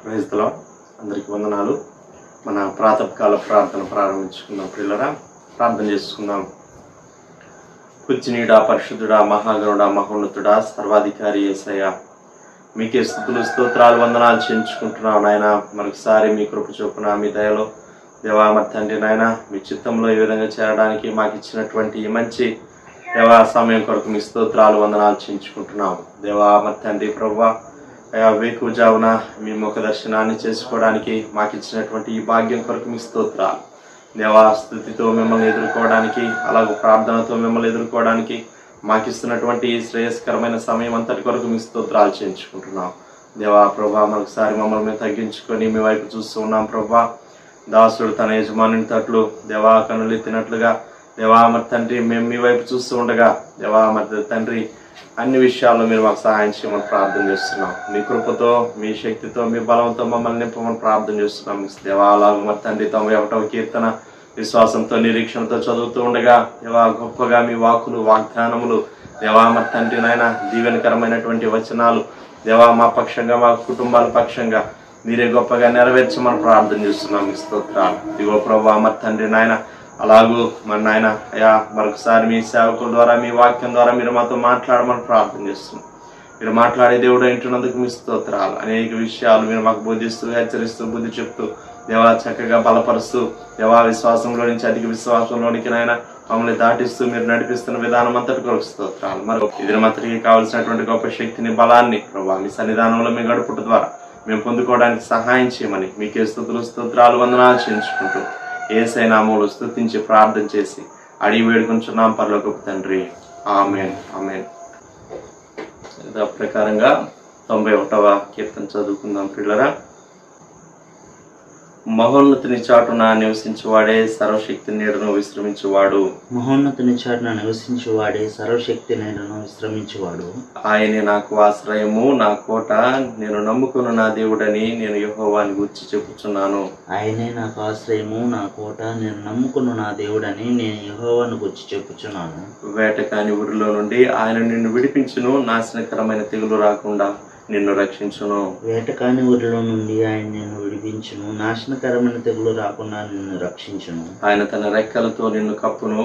Praise the lord. అందరికీ వందనాలు. మన ప్రాతకాల ప్రార్థన ప్రారంభించుకుందాం. పిల్లరా, ప్రార్థన చేసుకుందాం. పూజ్యుడా, పరిశుద్ధుడా, మహాగణుడా, మహోన్నతుడా, సర్వాధికారి యేసయ్య, మీకే స్తుతులు స్తోత్రాలు వందనాలు చెల్లించుకుంటున్నాం నాయన. మరొకసారి మీ కృప చొప్పున మీ దయలో దేవా మరి తండ్రి నాయన, మీ చిత్తంలో ఈ విధంగా చేరడానికి మాకు ఇచ్చినటువంటి ఈ మంచి దేవా సమయం కొరకు మీ స్తోత్రాలు వందనాలు చెల్లించుకుంటున్నాం. దేవా మరి తండ్రి ప్రభువా, వేకువజామున మీ ముఖ దర్శనాన్ని చేసుకోవడానికి మాకు ఇచ్చినటువంటి ఈ భాగ్యం కొరకు మీ స్తోత్రాలు. దేవా, స్తుతితో మిమ్మల్ని ఎదుర్కోవడానికి, అలాగే ప్రార్థనతో మిమ్మల్ని ఎదుర్కోవడానికి మాకు ఇస్తున్నటువంటి ఈ శ్రేయస్కరమైన సమయం అంతటి కొరకు మీ స్తోత్రాలు చేయించుకుంటున్నాం. దేవా ప్రభా, మరొకసారి మమ్మల్ని మేము తగ్గించుకొని మీ వైపు చూస్తూ ఉన్నాం. ప్రభా, దాసుడు తన యజమానుని తట్లు దేవా కనులెత్తినట్లుగా దేవా మరి తండ్రి మేము మీ వైపు చూస్తూ ఉండగా దేవా మరి తండ్రి అన్ని విషయాల్లో మీరు మాకు సహాయం చేయమని ప్రార్థన చేస్తున్నాం. మీ కృపతో, మీ శక్తితో, మీ బలంతో మమ్మల్ని నింపమని ప్రార్థన చేస్తున్నాం. దేవాలయం మరి తండ్రి 91వ కీర్తన విశ్వాసంతో నిరీక్షణతో చదువుతూ ఉండగా దేవా గొప్పగా మీ వాక్కులు, వాగ్దానములు దేవా మరి తండ్రి నాయన దీవెనకరమైనటువంటి వచనాలు దేవా మా పక్షంగా, మా కుటుంబాల పక్షంగా మీరే గొప్పగా నెరవేర్చమని ప్రార్థన చేస్తున్నాం. మీ స్తోత్రాలు. ఇదిగో ప్రభా మరి తండ్రి నాయన, అలాగూ మరి నాయన అయ్యా మరొకసారి మీ సేవకుల ద్వారా, మీ వాక్యం ద్వారా మీరు మాతో మాట్లాడమని ప్రార్థన చేస్తున్నాం. మీరు మాట్లాడే దేవుడు అంటున్నందుకు మీ స్తోత్రాలు. అనేక విషయాలు మీరు మాకు బోధిస్తూ, హెచ్చరిస్తూ, బుద్ధి చెప్తూ దేవా చక్కగా బలపరుస్తూ దేవా విశ్వాసంలో నుంచి అధిక విశ్వాసంలోనికి నాయన మమ్మల్ని దాటిస్తూ మీరు నడిపిస్తున్న విధానం అంతటి కొరకు స్తోత్రాలు. మరి ఇది మాత్రమే కావాల్సినటువంటి గొప్ప శక్తిని, బలాన్ని ప్రభావ మీ సన్నిధానంలో మీ గడుపుట ద్వారా మేము పొందుకోవడానికి సహాయం చేయమని మీకే స్తుతులు స్తోత్రాలు వందనాలు చేయించుకుంటూ యేసయ్య నామములో స్తుతించి ప్రార్థన చేసి అడిగి వేడుకొంచున్నాం పరలోకపు తండ్రి. ఆమేన్, ఆమేన్. ప్రకారంగా 91వ కీర్తన చదువుకుందాం. పిల్లరా, మహోన్నతుని చాటున నివసించువాడే సర్వశక్తి నీడను విశ్రమించువాడు. మహోన్నతుని చాటున నివసించువాడే సర్వశక్తి నీడను విశ్రమించువాడు. ఆయనే నాకు ఆశ్రయము, నా కోట, నేను నమ్ముకున్న నా దేవుడని నేను యెహోవాని గూర్చి చెప్పుచున్నాను. ఆయనే నాకు ఆశ్రయము, నా కోట, నేను నమ్ముకున్న నా దేవుడని నేను యెహోవాను గూర్చి చెప్పుచున్నాను. వేటకాని ఊరిలో నుండి ఆయన నిన్ను విడిపించును, నాశనకరమైన తెగులు రాకుండా నిన్ను రక్షించును. వేటకాని ఊరిలో నుండి ఆయన నిన్ను విడిపించును, నాశనకరమైన తెగులు రాకుండా నిన్ను రక్షించును. ఆయన తన రెక్కలతో నిన్ను కప్పును,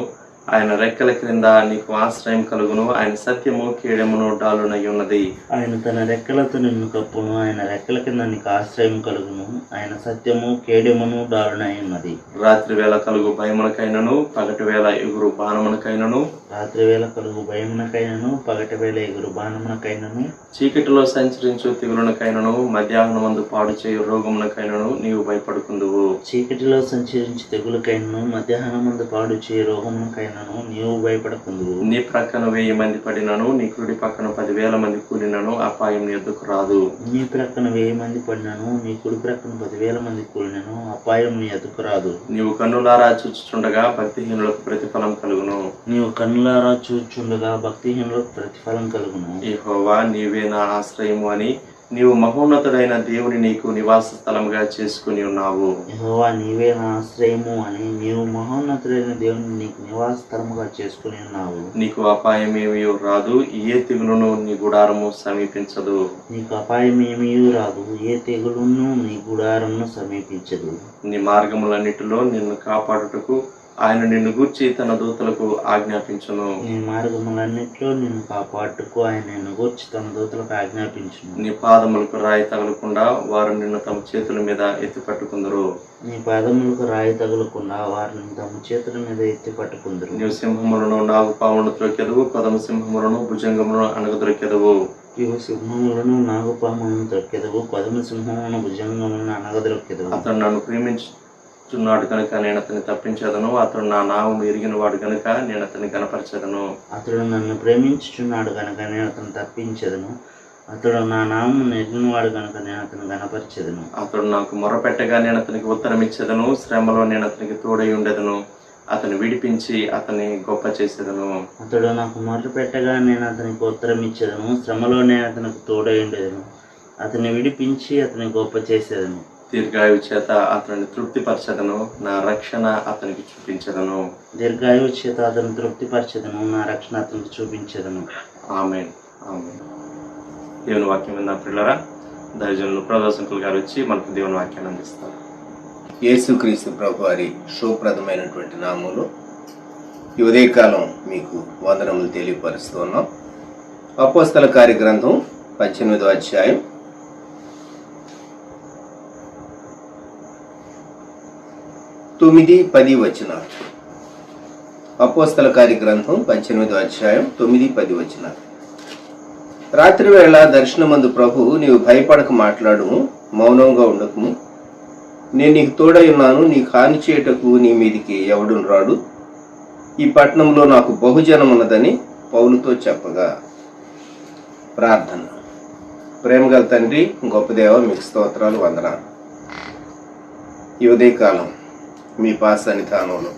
ఆయన రెక్కల క్రింద నీకు ఆశ్రయం కలుగును. ఆయన సత్యము కేడెమును డాలునై ఉన్నది. ఆయన తన రెక్కలతో నిన్ను కప్పును, ఆయన రెక్కల కింద నీకు ఆశ్రయం కలుగును. ఆయన సత్యము కేడెమును డాలునై ఉన్నది. రాత్రి వేళ కలుగు భయమునకైనను, పగటి వేళ ఎగురు బాణమునకైనను, రాత్రి వేళ కలుగు భయమునకైనను, పగటి వేళ ఎగురు బాణమునకైనను, చీకటిలో సంచరించు తెగులునకైనను, మధ్యాహ్నమందు పాడు చేయు రోగమునకైనను నీవు భయపడుకుందువు. చీకటిలో సంచరించి తెగులకైనను, మధ్యాహ్నమందు పాడు చేయు రోగమునకైనను నీవు భయపడకుందువు. నీ ప్రక్కన 1000 మంది పడినను, నీ కుడి పక్కన 10,000 మంది కూలినను అపాయం నీ ఎద్దుకు రాదు. నీ ప్రక్కన 1000 మంది పడినను, నీ కుడి ప్రక్కన 10,000 మంది కూలినను అపాయం నీ ఎదుకు రాదు. నీవు కన్నులారా చూచుచుండగా భక్తిహీనులకు ప్రతిఫలం కలుగును. నీవు కన్నులారా చూచుండగా భక్తిహీనులకు ప్రతిఫలం కలుగును. యెహోవా నీవే నా ఆశ్రయము అని నీవు మహోన్నతుడైన దేవుని నీకు నివాస స్థలముగా చేసుకుని ఉన్నావు. యెహోవా నీవే నా ఆశ్రయము అని నీవు మహోన్నతుడైన దేవుని నీకు నివాస స్థలముగా చేసుకుని ఉన్నావు. నీకు అపాయం ఏమీ రాదు, ఏ తెగులును నీ గుడారము సమీపించదు. నీకు అపాయం ఏమీ రాదు, ఏ తెగులును నీ గుడారమును సమీపించదు. నీ మార్గములన్నిటిలో నిన్ను కాపాడుటకు ఆయన నిన్ను గూర్చి తన దూతలకు ఆజ్ఞాపించును. నీ మార్గములన్నిట్లో నిన్ను కాపాడుటకు ఆయన నిన్ను గూర్చి తన దూతలకు ఆజ్ఞాపించును. నీ పాదములకు రాయి తగలకుండా వారు నిన్ను తమ చేతుల మీద ఎత్తి పట్టుకుందరు. నీ పాదములకు రాయి తగులకుండా వారిని తమ చేతుల మీద ఎత్తి పట్టుకుందరు. నీవు సింహములను, నాగుపాములను త్రొక్కెదవు, కొదమ సింహములను, భుజంగములను అనగదొరికెదవు. నీవు సింహములను, నాగుపాములను త్రొక్కెదవు, కొదమ సింహములను, భుజంగములను అనగదొరికెదవు. అతను నన్ను ప్రేమించున్నాడు కనుక నేను అతన్ని తప్పించదను, అతడు నా నామం ఎరిగిన వాడు కనుక నేను అతన్ని కనపరచదను. అతడు నన్ను ప్రేమించుచున్నాడు కనుక నేను అతను తప్పించదను, అతడు నా నామం ఎరిగినవాడు కనుక నేను అతను కనపరచెదను. అతడు నాకు మొరపెట్టగా నేను అతనికి ఉత్తరం ఇచ్చేదను, శ్రమలో నేను అతనికి తోడై ఉండేదను, అతను విడిపించి అతన్ని గొప్ప చేసేదను. అతడు నాకు మొరపెట్టగా నేను అతనికి ఉత్తరం ఇచ్చేదను, శ్రమలో నేను అతనికి తోడై ఉండేదను, అతన్ని విడిపించి అతని గొప్ప చేసేదను. దీర్ఘాయువు చేత అతనిని తృప్తిపరచదను, నా రక్షణ అతనికి చూపించదను. దీర్ఘాయువు చేత అతను తృప్తిపరచదను, నా రక్షణ అతనికి చూపించదను. ఆమేన్, ఆమేన్. దేవుని వాక్యం విన్న పిల్లరా, దైవజనులు ప్రదర్శకులు గారు వచ్చి మనకు దేవుని వాక్యాన్ని అందిస్తారు. యేసుక్రీస్తు ప్రభు వారి శుభప్రదమైనటువంటి నామములో ఈ ఉదయకాలం మీకు వందనములు తెలియపరుస్తూ ఉన్నాం. అపోస్తల కార్య గ్రంథం 18వ అధ్యాయం 9-10 వచనాలు. అపోస్తల కార్య గ్రంథం 18వ అధ్యాయం 9-10 వచనాలు. రాత్రి వేళ దర్శనమందు ప్రభు, నీవు భయపడక మాట్లాడు, మౌనంగా ఉండకము, నేను నీకు తోడై ఉన్నాను, నీకు హాని చేయటకు నీ మీదికి ఎవడును రాడు, ఈ పట్టణంలో నాకు బహుజనం ఉన్నదని పౌలుతో చెప్పగా. ప్రార్థన. ప్రేమగల తండ్రి, గొప్ప దేవ, మీకు స్తోత్రాలు, వందనాలు. ఈ ఉదయకాలం మీ సన్నిధానంలో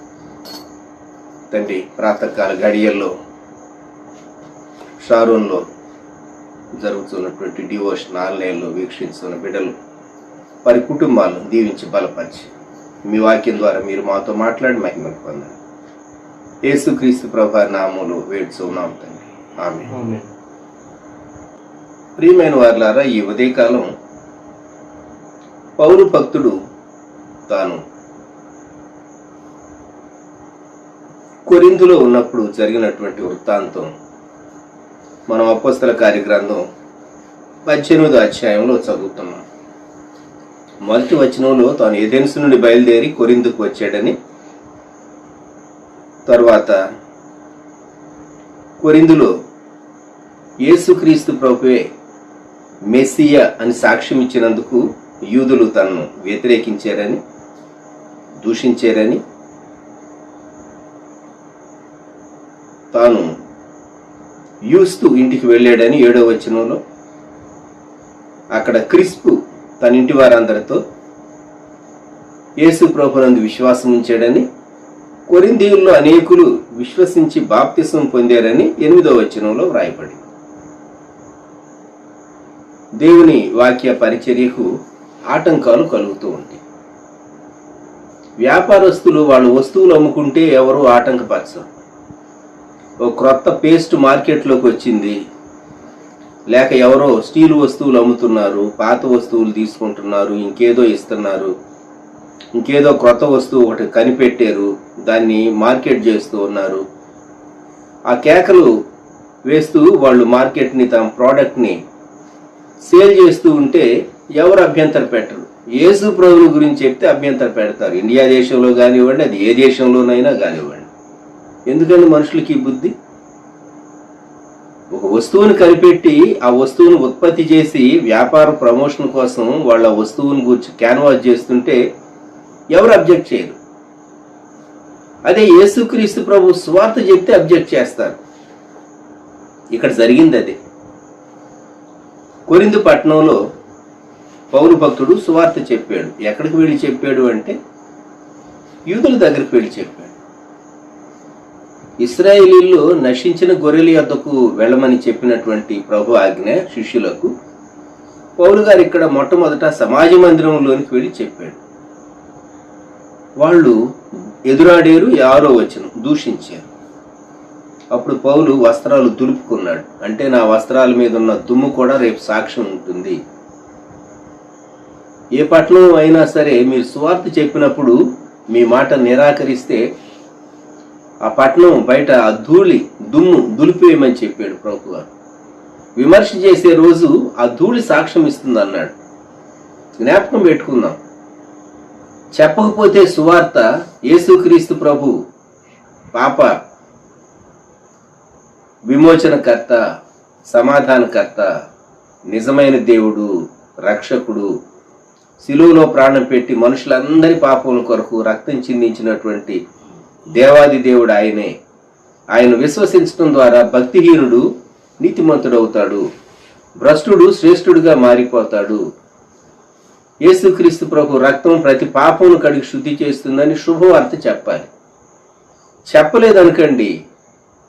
తండ్రి, ప్రాతకాల గడియల్లో షారూన్లో జరుగుతున్నటువంటి డివోషన్ ఆన్లైన్లో వీక్షించున్న బిడ్డలు, వారి కుటుంబాలను దీవించి బలపరిచి మీ వాక్యం ద్వారా మీరు మాతో మాట్లాడి మహిమను పొందండి. యేసుక్రీస్తు ప్రభు నామములో వేడుచున్నాం తండ్రి, ఆమేన్. ప్రియమైన వారులారా, ఈ ఉదయకాలం పౌలు భక్తుడు తాను కొరింథులో ఉన్నప్పుడు జరిగినటువంటి వృత్తాంతం మనం అపోస్తల కార్య గ్రంథం 18వ అధ్యాయంలో చదువుతున్నాం. మొదటి వచనంలో తాను ఏథెన్సు నుండి బయలుదేరి కొరింథుకు వచ్చాడని, తర్వాత కొరింథులో యేసుక్రీస్తు ప్రభువే మెస్సియా అని సాక్ష్యం ఇచ్చినందుకు యూదులు తనను వ్యతిరేకించారని, దూషించారని, తాను యూస్తు ఇంటికి వెళ్ళాడని 7వ వచనంలో, అక్కడ క్రిస్పు తన ఇంటి వారందరితో యేసు ప్రభునందు విశ్వాసం ఉంచాడని, కొరింథీయుల్లో అనేకులు విశ్వసించి బాప్తిసం పొందారని 8వ వచనంలో వ్రాయబడి. దేవుని వాక్య పరిచర్యకు ఆటంకాలు కలుగుతూ ఉంటాయి. వ్యాపారస్తులు వాళ్ళ వస్తువులు అమ్ముకుంటే ఎవరు ఆటంకపరచరు. ఓ క్రొత్త పేస్ట్ మార్కెట్లోకి వచ్చింది, లేక ఎవరో స్టీల్ వస్తువులు అమ్ముతున్నారు, పాత వస్తువులు తీసుకుంటున్నారు, ఇంకేదో ఇస్తున్నారు, ఇంకేదో క్రొత్త వస్తువు ఒకటి కనిపెట్టారు, దాన్ని మార్కెట్ చేస్తూ ఉన్నారు. ఆ కేకలు వేస్తూ వాళ్ళు మార్కెట్ని, తమ ప్రోడక్ట్ని సేల్ చేస్తూ ఉంటే ఎవరు అభ్యంతర పెట్టరు. యేసు ప్రభువు గురించి చెప్తే అభ్యంతర పెడతారు. ఇండియా దేశంలో కానివ్వండి, అది ఏ దేశంలోనైనా కానివ్వండి. ఎందుకంటే మనుషులకి ఈ బుద్ధి. ఒక వస్తువుని కనిపెట్టి ఆ వస్తువును ఉత్పత్తి చేసి వ్యాపార ప్రమోషన్ కోసం వాళ్ళ వస్తువుని గురించి క్యాన్వాస్ చేస్తుంటే ఎవరు అబ్జెక్ట్ చేయరు. అదే యేసుక్రీస్తు ప్రభు సువార్త చెప్తే అబ్జెక్ట్ చేస్తారు. ఇక్కడ జరిగింది అదే. కొరింథు పట్టణంలో పౌలు భక్తుడు సువార్త చెప్పాడు. ఎక్కడికి వెళ్ళి చెప్పాడు అంటే యూదుల దగ్గరికి వెళ్ళి చెప్పాడు. ఇశ్రాయేలీయులు నశించిన గొర్రెల యొద్దకు వెళ్ళమని చెప్పినటువంటి ప్రభు ఆజ్ఞ శిష్యులకు పౌలు గారు ఇక్కడ మొట్టమొదట సమాజ మందిరంలోనికి వెళ్ళి చెప్పాడు. వాళ్ళు ఎదురాడేరు, 6వ వచనం, దూషించారు. అప్పుడు పౌలు వస్త్రాలు దులుపుకున్నాడు. అంటే నా వస్త్రాల మీద ఉన్న దుమ్ము కూడా రేపు సాక్ష్యం ఉంటుంది. ఏ పట్టణం అయినా సరే మీరు సువార్త చెప్పినప్పుడు మీ మాట నిరాకరిస్తే ఆ పట్టణం బయట ఆ దుమ్ము దులిపేయమని చెప్పాడు ప్రభు గారు. విమర్శ చేసే రోజు ఆ ధూళి సాక్ష్యం ఇస్తుంది అన్నాడు. జ్ఞాపకం పెట్టుకుందాం. చెప్పకపోతే సువార్త యేసుక్రీస్తు ప్రభు పాప విమోచనకర్త, సమాధానకర్త, నిజమైన దేవుడు, రక్షకుడు, శిలువలో ప్రాణం పెట్టి మనుషులందరి పాపముల కొరకు రక్తం చిందించినటువంటి దేవాది దేవుడు ఆయనే. ఆయన విశ్వసించడం ద్వారా భక్తిహీనుడు నీతిమంతుడవుతాడు, భ్రష్టుడు శ్రేష్ఠుడిగా మారిపోతాడు. యేసుక్రీస్తు ప్రభు రక్తం ప్రతి పాపమును కడిగి శుద్ధి చేస్తుందని శుభవార్త చెప్పాలి. చెప్పలేదనుకండి,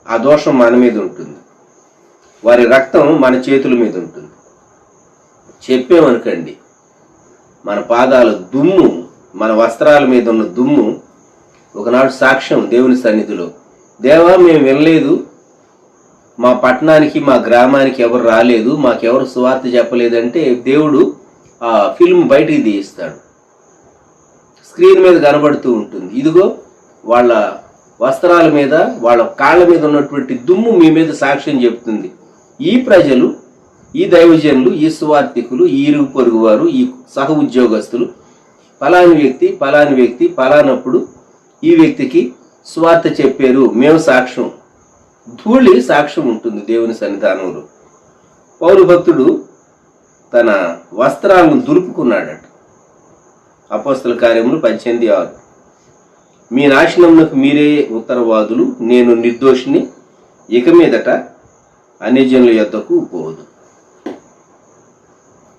ఆ దోషం మన మీద ఉంటుంది, వారి రక్తం మన చేతుల మీద ఉంటుంది. చెప్పామనుకండి, మన పాదాల దుమ్ము, మన వస్త్రాల మీద ఉన్న దుమ్ము ఒకనాడు సాక్ష్యం దేవుని సన్నిధిలో, దేవా మేము వినలేదు, మా పట్టణానికి మా గ్రామానికి ఎవరు రాలేదు, మాకెవరు సువార్త చెప్పలేదంటే దేవుడు ఆ ఫిల్మ్ బయటికి తీయిస్తాడు. స్క్రీన్ మీద కనబడుతూ ఉంటుంది, ఇదిగో వాళ్ళ వస్త్రాల మీద వాళ్ళ కాళ్ళ మీద ఉన్నటువంటి దుమ్ము మీ మీద సాక్ష్యం చెప్తుంది. ఈ ప్రజలు, ఈ దైవజనులు, ఈ సువార్థికులు, ఈ ఇరుగు పొరుగు వారు, ఈ సహ ఉద్యోగస్తులు పలాని వ్యక్తి పలానప్పుడు ఈ వ్యక్తికి సువార్త చెప్పారు, మేము సాక్ష్యం. ధూళి సాక్ష్యం ఉంటుంది దేవుని సన్నిధానంలో. పౌలు భక్తుడు తన వస్త్రాలను దులుపుకున్నాడట. అపోస్తల కార్యములు 18:6. మీ నాశనమునకు మీరే ఉత్తరవాదులు, నేను నిర్దోషిని, ఇక మీదట అన్యజనుల యొద్దకు పోవద్దు.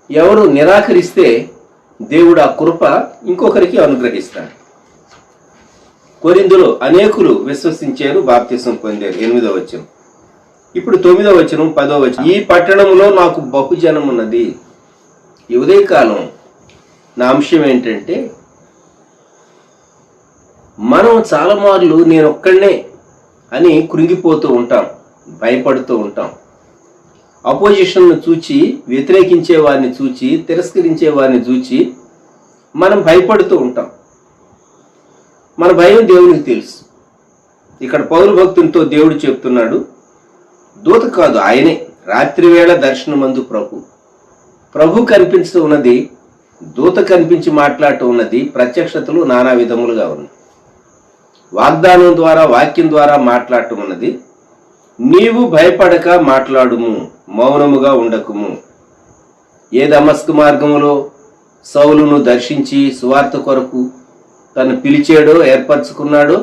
ఎవరు నిరాకరిస్తే దేవుడు ఆ కృప ఇంకొకరికి అనుగ్రహిస్తాడు. కొరింథులో అనేకులు విశ్వసించారు, బాప్తిసం పొందారు. 8వ వచనం. ఇప్పుడు 9వ వచనం, 10వ వచనం. ఈ పట్టణంలో నాకు బహుజనం ఉన్నది. ఈ ఉదయకాలం నా అంశం ఏంటంటే, మనం చాలా మార్లు నేను ఒక్కడనే అని కృంగిపోతూ ఉంటాం, భయపడుతూ ఉంటాం. అపోజిషన్ను చూచి, వ్యతిరేకించే వారిని చూచి, తిరస్కరించే వారిని చూచి మనం భయపడుతూ ఉంటాం. మన భయం దేవునికి తెలుసు. ఇక్కడ పౌలు భక్తునితో దేవుడు చెప్తున్నాడు, దూత కాదు ఆయనే, రాత్రి వేళ దర్శనమందు ప్రభు కనిపిస్తూ ఉన్నది, దూత కనిపించి మాట్లాడుతూ ఉన్నది. ప్రత్యక్షతలు నానా విధములుగా ఉన్నాయి. వాగ్దానం ద్వారా, వాక్యం ద్వారా మాట్లాడటం ఉన్నది. నీవు భయపడక మాట్లాడుము, మౌనముగా ఉండకుము. ఏ దమస్కు మార్గములో సౌలును దర్శించి సువార్త కొరకు తను పిలిచాడో, ఏర్పరచుకున్నాడో,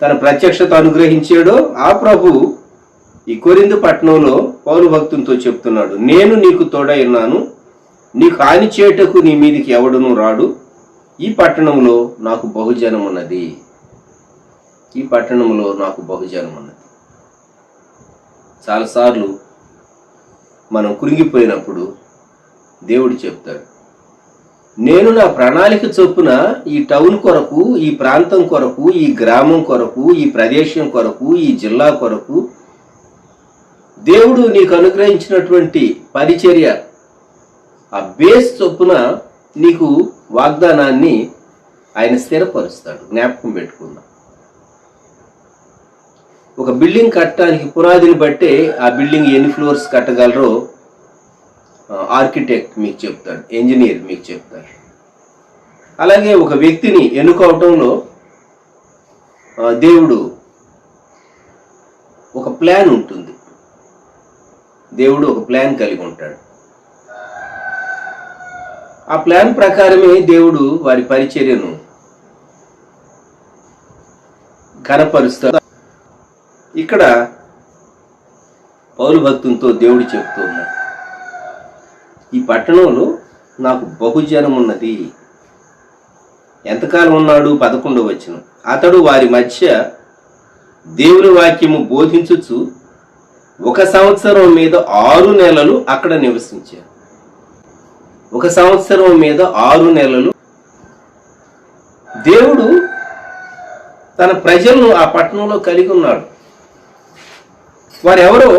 తన ప్రత్యక్షత అనుగ్రహించాడో ఆ ప్రభు ఈ కొరింథు పట్టణంలో పౌలు భక్తునితో చెప్తున్నాడు, నేను నీకు తోడై ఉన్నాను, నీకు హాని చేయుటకు నీ మీదికి ఎవడును రాడు. ఈ పట్టణంలో నాకు బహుజనం ఉన్నది. ఈ పట్టణంలో నాకు బహుజనం ఉన్నది. చాలాసార్లు మనం కురింగిపోయినప్పుడు దేవుడు చెప్తాడు, నేను నా ప్రణాళిక చొప్పున ఈ టౌన్ కొరకు, ఈ ప్రాంతం కొరకు, ఈ గ్రామం కొరకు, ఈ ప్రదేశం కొరకు, ఈ జిల్లా కొరకు దేవుడు నీకు అనుగ్రహించినటువంటి పరిచర్య, ఆ బేస్ చొప్పున నీకు వాగ్దానాన్ని ఆయన స్థిరపరుస్తాడు. జ్ఞాపకం పెట్టుకుందాం. ఒక బిల్డింగ్ కట్టడానికి పునాదిని బట్టే ఆ బిల్డింగ్ ఎన్ని ఫ్లోర్స్ కట్టగలరో ఆర్కిటెక్ట్ మీకు చెప్తాడు, ఇంజనీర్ మీకు చెప్తాడు. అలాగే ఒక వ్యక్తిని ఎన్నుకోవటంలో దేవుడు ఒక ప్లాన్ ఉంటుంది. దేవుడు ఒక ప్లాన్ కలిగి ఉంటాడు. ఆ ప్లాన్ ప్రకారమే దేవుడు వారి పరిచర్యను ఘనపరుస్తాడు. ఇక్కడ పౌలు భక్తునితో దేవుడు చెప్తూ ఉన్నాడు, ఈ పట్టణంలో నాకు బహుజనం ఉన్నది. ఎంతకాలం ఉన్నాడు? 11వ వచనం. అతడు వారి మధ్య దేవుని వాక్యము బోధించుచు 1 సంవత్సరం మీద 6 నెలలు అక్కడ నివసించారు. 1 సంవత్సరం మీద 6 నెలలు దేవుడు తన ప్రజలను ఆ పట్టణంలో కలిగి ఉన్నాడు. వారెవరో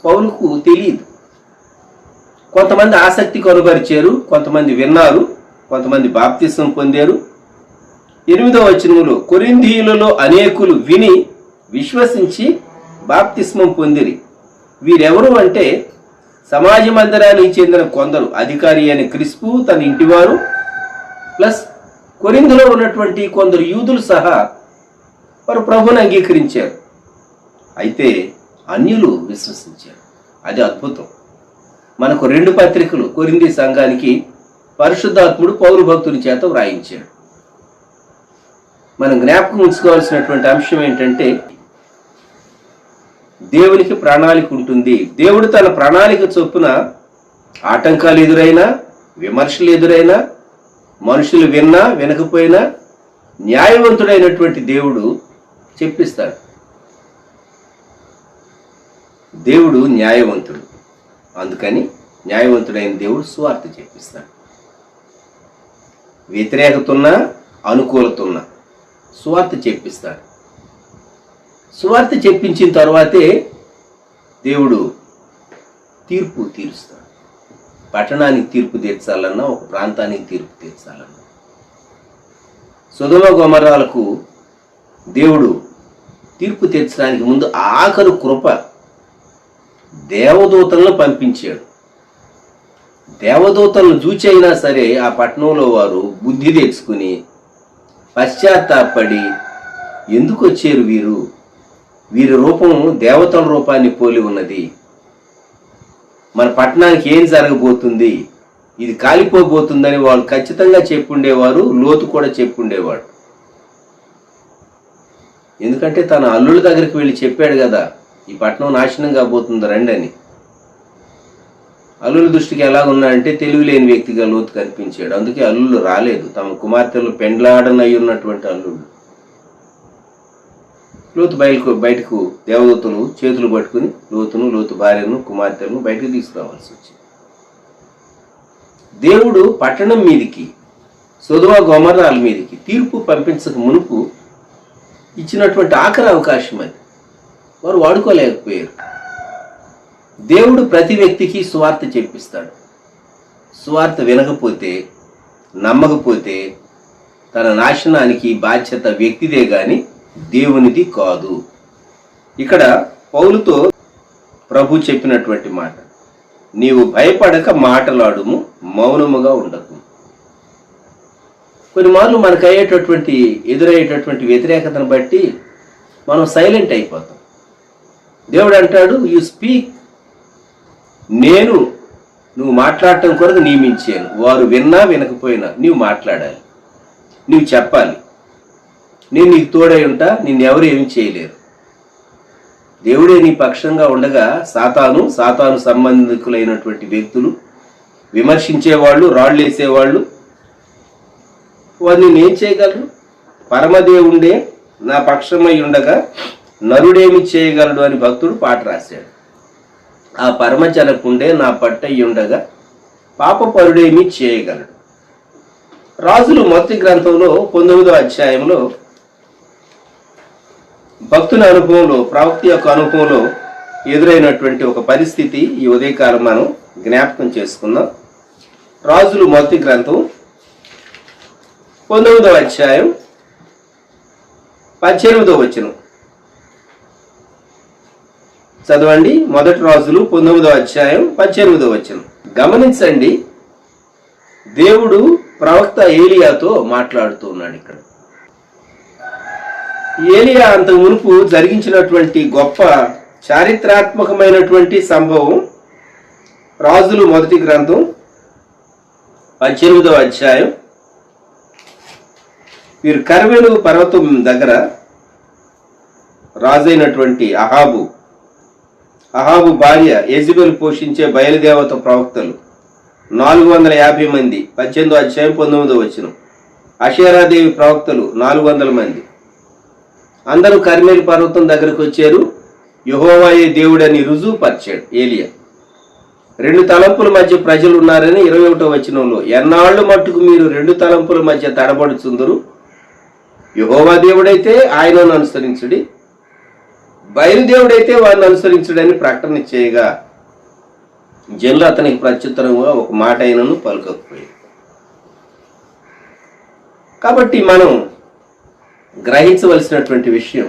పౌలుకు తెలియదు. కొంతమంది ఆసక్తి కనుబరిచారు, కొంతమంది విన్నారు, కొంతమంది బాప్తిసం పొందారు. 8వ వచనంలో కొరింథీయులలో అనేకులు విని విశ్వసించి బాప్తిస్మం పొందిరి. వీరెవరు అంటే సమాజ మందిరానికి చెందిన కొందరు, అధికారి అయిన క్రిస్పు తన ఇంటివారు, ప్లస్ కొరింథులో ఉన్నటువంటి కొందరు యూదులు సహా వారు ప్రభువుని అంగీకరించారు. అయితే అన్యులు విశ్వసించారు. అది అద్భుతం. మనకు 2 పత్రికలు కొరింథీ సంఘానికి పరిశుద్ధాత్ముడు పౌలు భక్తుని చేత వ్రాయించాడు. మనం జ్ఞాపకం ఉంచుకోవాల్సినటువంటి అంశం ఏంటంటే, దేవునికి ప్రణాళిక ఉంటుంది. దేవుడు తన ప్రణాళిక చొప్పున ఆటంకాలు ఎదురైనా, విమర్శలు ఎదురైనా, మనుషులు విన్నా వినకపోయినా న్యాయవంతుడైనటువంటి దేవుడు చెప్పిస్తాడు. దేవుడు న్యాయవంతుడు. అందుకని న్యాయవంతుడైన దేవుడు సువార్త చెప్పిస్తాడు. వ్యతిరేకత ఉన్నా, అనుకూలత ఉన్నా సువార్త చెప్పిస్తాడు. సువార్త చెప్పించిన తర్వాతే దేవుడు తీర్పు తీరుస్తాడు. పట్టణానికి తీర్పు తీర్చాలన్నా, ఒక ప్రాంతానికి తీర్పు తీర్చాలన్నా. సొదొమ గొమొర్రాలకు దేవుడు తీర్పు తీర్చడానికి ముందు ఆఖరు కృప దేవదూతలను పంపించాడు. దేవదూతలను చూచి అయినా సరే ఆ పట్టణంలో వారు బుద్ధి తెచ్చుకుని పశ్చాత్తాపడి, ఎందుకు వచ్చారు వీరి రూపం దేవతల రూపాన్ని పోలి ఉన్నది, మన పట్టణానికి ఏం జరగబోతుంది, ఇది కాలిపోబోతుందని వాళ్ళు ఖచ్చితంగా చెప్పుండేవారు. లోతు కూడా చెప్పుండేవాడు. ఎందుకంటే తన అల్లుల దగ్గరికి వెళ్ళి చెప్పాడు కదా, ఈ పట్టణం నాశనం కాబోతుంది రండి అని. అల్లుల దృష్టికి ఎలా ఉన్నాడంటే తెలివి లేని వ్యక్తిగా లోతు కనిపించాడు. అందుకే అల్లులు రాలేదు. తమ కుమార్తెలు పెండ్లాడనై ఉన్నటువంటి అల్లుళ్ళు. లోతు బయటకు దేవదూతలు చేతులు పట్టుకుని లోతు భార్యను కుమార్తెలను బయటకు తీసుకురావాల్సి వచ్చింది. దేవుడు పట్టణం మీదికి, సొదొమ గొమొర్రాల మీదికి తీర్పు పంపించక మునుపు ఇచ్చినటువంటి ఆఖరి అవకాశం అది. వారు వాడుకోలేకపోయారు. దేవుడు ప్రతి వ్యక్తికి సువార్త చెప్పిస్తాడు. సువార్త వినకపోతే, నమ్మకపోతే తన నాశనానికి బాధ్యత వ్యక్తిదే గాని దేవునిది కాదు. ఇక్కడ పౌలుతో ప్రభు చెప్పినటువంటి మాట, నీవు భయపడక మాటలాడుము, మౌనముగా ఉండకు. కొన్ని మార్లు మనకు ఎదురయ్యేటటువంటి వ్యతిరేకతను బట్టి మనం సైలెంట్ అయిపోతాం. దేవుడు అంటాడు, యు స్పీక్, నువ్వు మాట్లాడటం కొరకు నియమించాను. వారు విన్నా వినకపోయినా నీవు మాట్లాడాలి, నీవు చెప్పాలి. నేను నీకు తోడై ఉంటా, నిన్నెవరు ఏమి చేయలేరు. దేవుడే నీ పక్షంగా ఉండగా సాతాను సంబంధికులైనటువంటి వ్యక్తులు, విమర్శించేవాళ్ళు, రాళ్ళు వేసేవాళ్ళు, వారిని ఏం చేయగలరు? పరమదేవుండే నా పక్షమై ఉండగా నరుడేమి చేయగలడు అని భక్తుడు పాట రాశాడు. ఆ పరమజనకుండే నా పట్టయ్యి ఉండగా పాపపరుడేమి చేయగలడు. రాజులు మొదటి గ్రంథంలో 19వ అధ్యాయంలో భక్తుని అనుభవంలో, ప్రవక్త యొక్క అనుభవంలో ఎదురైనటువంటి ఒక పరిస్థితి ఈ ఉదయకాలం మనం జ్ఞాపకం చేసుకుందాం. రాజులు మొదటి గ్రంథం 19వ అధ్యాయం 18వ వచనం చదవండి. మొదటి రాజులు 19వ అధ్యాయం 18వ వచనం గమనించండి. దేవుడు ప్రవక్త ఏలియాతో మాట్లాడుతూ ఉన్నాడు. ఇక్కడ ఏలియా అంతకు మునుపు జరిగించినటువంటి గొప్ప చారిత్రాత్మకమైనటువంటి సంభవం రాజులు మొదటి గ్రంథం 18వ అధ్యాయం. వీరు కర్మెలు పర్వతం దగ్గర రాజైనటువంటి అహాబు భార్య యెజెబెలు పోషించే బయలుదేవత ప్రవక్తలు 450 మంది, 18వ అధ్యాయం 19వ వచనం. అషేరాదేవి ప్రవక్తలు 400 మంది. అందరూ కర్మెలు పర్వతం దగ్గరకు వచ్చారు. యెహోవాయే దేవుడని రుజువు పరిచాడు ఏలియా. 2 తలంపుల మధ్య ప్రజలు ఉన్నారని 21వ వచనంలో, ఎన్నాళ్ళు మట్టుకు మీరు 2 తలంపుల మధ్య తడబడుచుందరు, యెహోవా దేవుడైతే ఆయనను అనుసరించుడి, బయలుదేవుడైతే వారిని అనుసరించుడని ప్రకటన చేయగా జనులు అతనికి ప్రత్యుత్తరంగా ఒక మాట అయినను పలుకకపోయారు. కాబట్టి మనం గ్రహించవలసినటువంటి విషయం,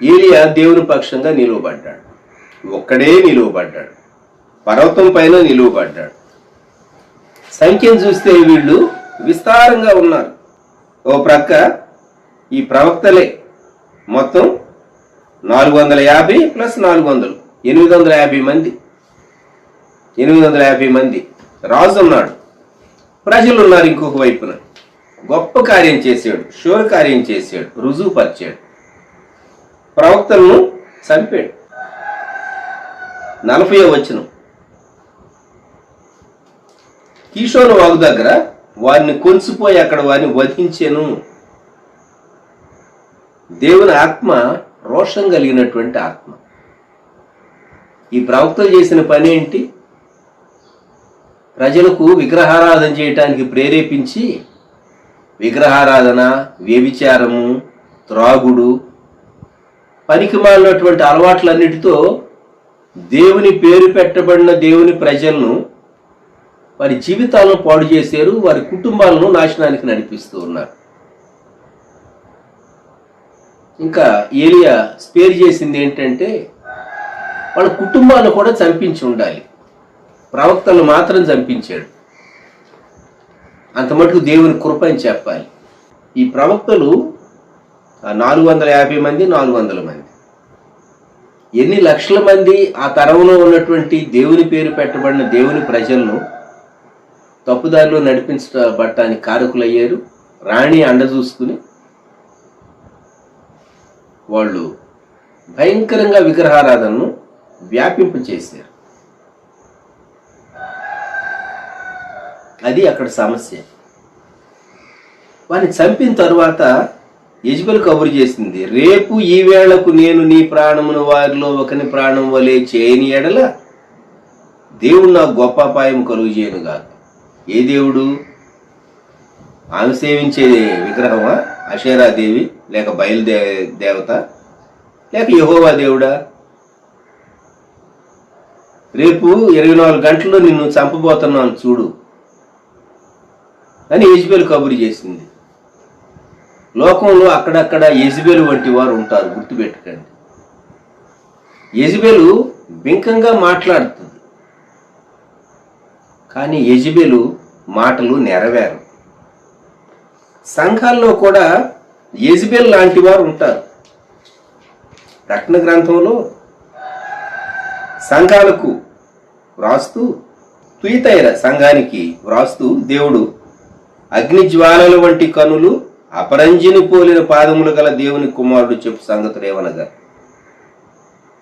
ఏలియా దేవుని పక్షంగా నిలువబడ్డాడు. ఒక్కడే నిలువబడ్డాడు. పర్వతం పైన నిలువబడ్డాడు. సంఖ్యను చూస్తే వీళ్ళు విస్తారంగా ఉన్నారు. ఓ ప్రక్క ఈ ప్రవక్తలే మొత్తం 450 ప్లస్ 400 850 మంది. 850 మంది. రాజు ఉన్నాడు, ప్రజలు ఉన్నారు. ఇంకొక వైపున గొప్ప కార్యం చేశాడు, శూర కార్యం చేశాడు, రుజువు పరిచాడు, ప్రవక్తలను చంపాడు. 40వ వచనం, కీషోను వాగు దగ్గర వారిని కొంచిపోయి అక్కడ వారిని వధించెను. దేవుని ఆత్మ రోషం కలిగినటువంటి ఆత్మ. ఈ ప్రవక్తలు చేసిన పని ఏంటి? ప్రజలకు విగ్రహారాధన చేయటానికి ప్రేరేపించి విగ్రహారాధన, వ్యభిచారము, త్రాగుడు, పనికిమాలినటువంటి అలవాట్లన్నిటితో దేవుని పేరు పెట్టబడిన దేవుని ప్రజలను వారి జీవితాలను పాడు చేశారు, వారి కుటుంబాలను నాశనానికి నడిపిస్తూ ఉన్నారు. ఇంకా ఏలియా స్పేర్ చేసింది ఏంటంటే వాళ్ళ కుటుంబాలను కూడా చంపించి ఉండాలి, ప్రవక్తలు మాత్రం చంపించాడు. అంత మటుకు దేవుని కృప అని చెప్పాలి. ఈ ప్రవక్తలు 450 మంది, 400 మంది, ఎన్ని లక్షల మంది ఆ తరంలో ఉన్నటువంటి దేవుని పేరు పెట్టబడిన దేవుని ప్రజలను తప్పుదారిలో నడిపించబడటానికి కారకులయ్యారు. రాణి అండ చూసుకుని వాళ్ళు భయంకరంగా విగ్రహారాధనను వ్యాపింపచేశారు. అది అక్కడ సమస్య. వారిని చంపిన తరువాత యెజెబెలు కబురు చేసింది, రేపు ఈ వేళకు నేను నీ ప్రాణమును వారిలో ఒకని ప్రాణం వలె చేయని ఎడల దేవుడు నాకు గొప్ప అపాయం కలుగు చేయనుగా. ఏ దేవుడు? ఆమె సేవించే విగ్రహమా? అషేరాదేవి లేక బయలుదేవత లేక యెహోవా దేవుడా? రేపు 24 గంటల్లో నిన్ను చంపబోతున్నాను చూడు అని యెజెబెలు కబురు చేసింది. లోకంలో అక్కడక్కడ యెజెబెలు వంటి వారు ఉంటారు, గుర్తుపెట్టుకోండి. యెజెబెలు బింకంగా మాట్లాడుతుంది, కానీ యెజెబెలు మాటలు నెరవేరు. సంఘాల్లో కూడా యెజెబెల్ లాంటి వారు ఉంటారు. ప్రకటన గ్రంథంలో సంఘాలకు వ్రాస్తూ, తుయతైర సంఘానికి వ్రాస్తూ దేవుడు అగ్నిజ్వాలల వంటి కనులు, అపరంజిని పోలిన పాదములు గల దేవుని కుమారుడు చెప్పు సంగతులు ఏమనగా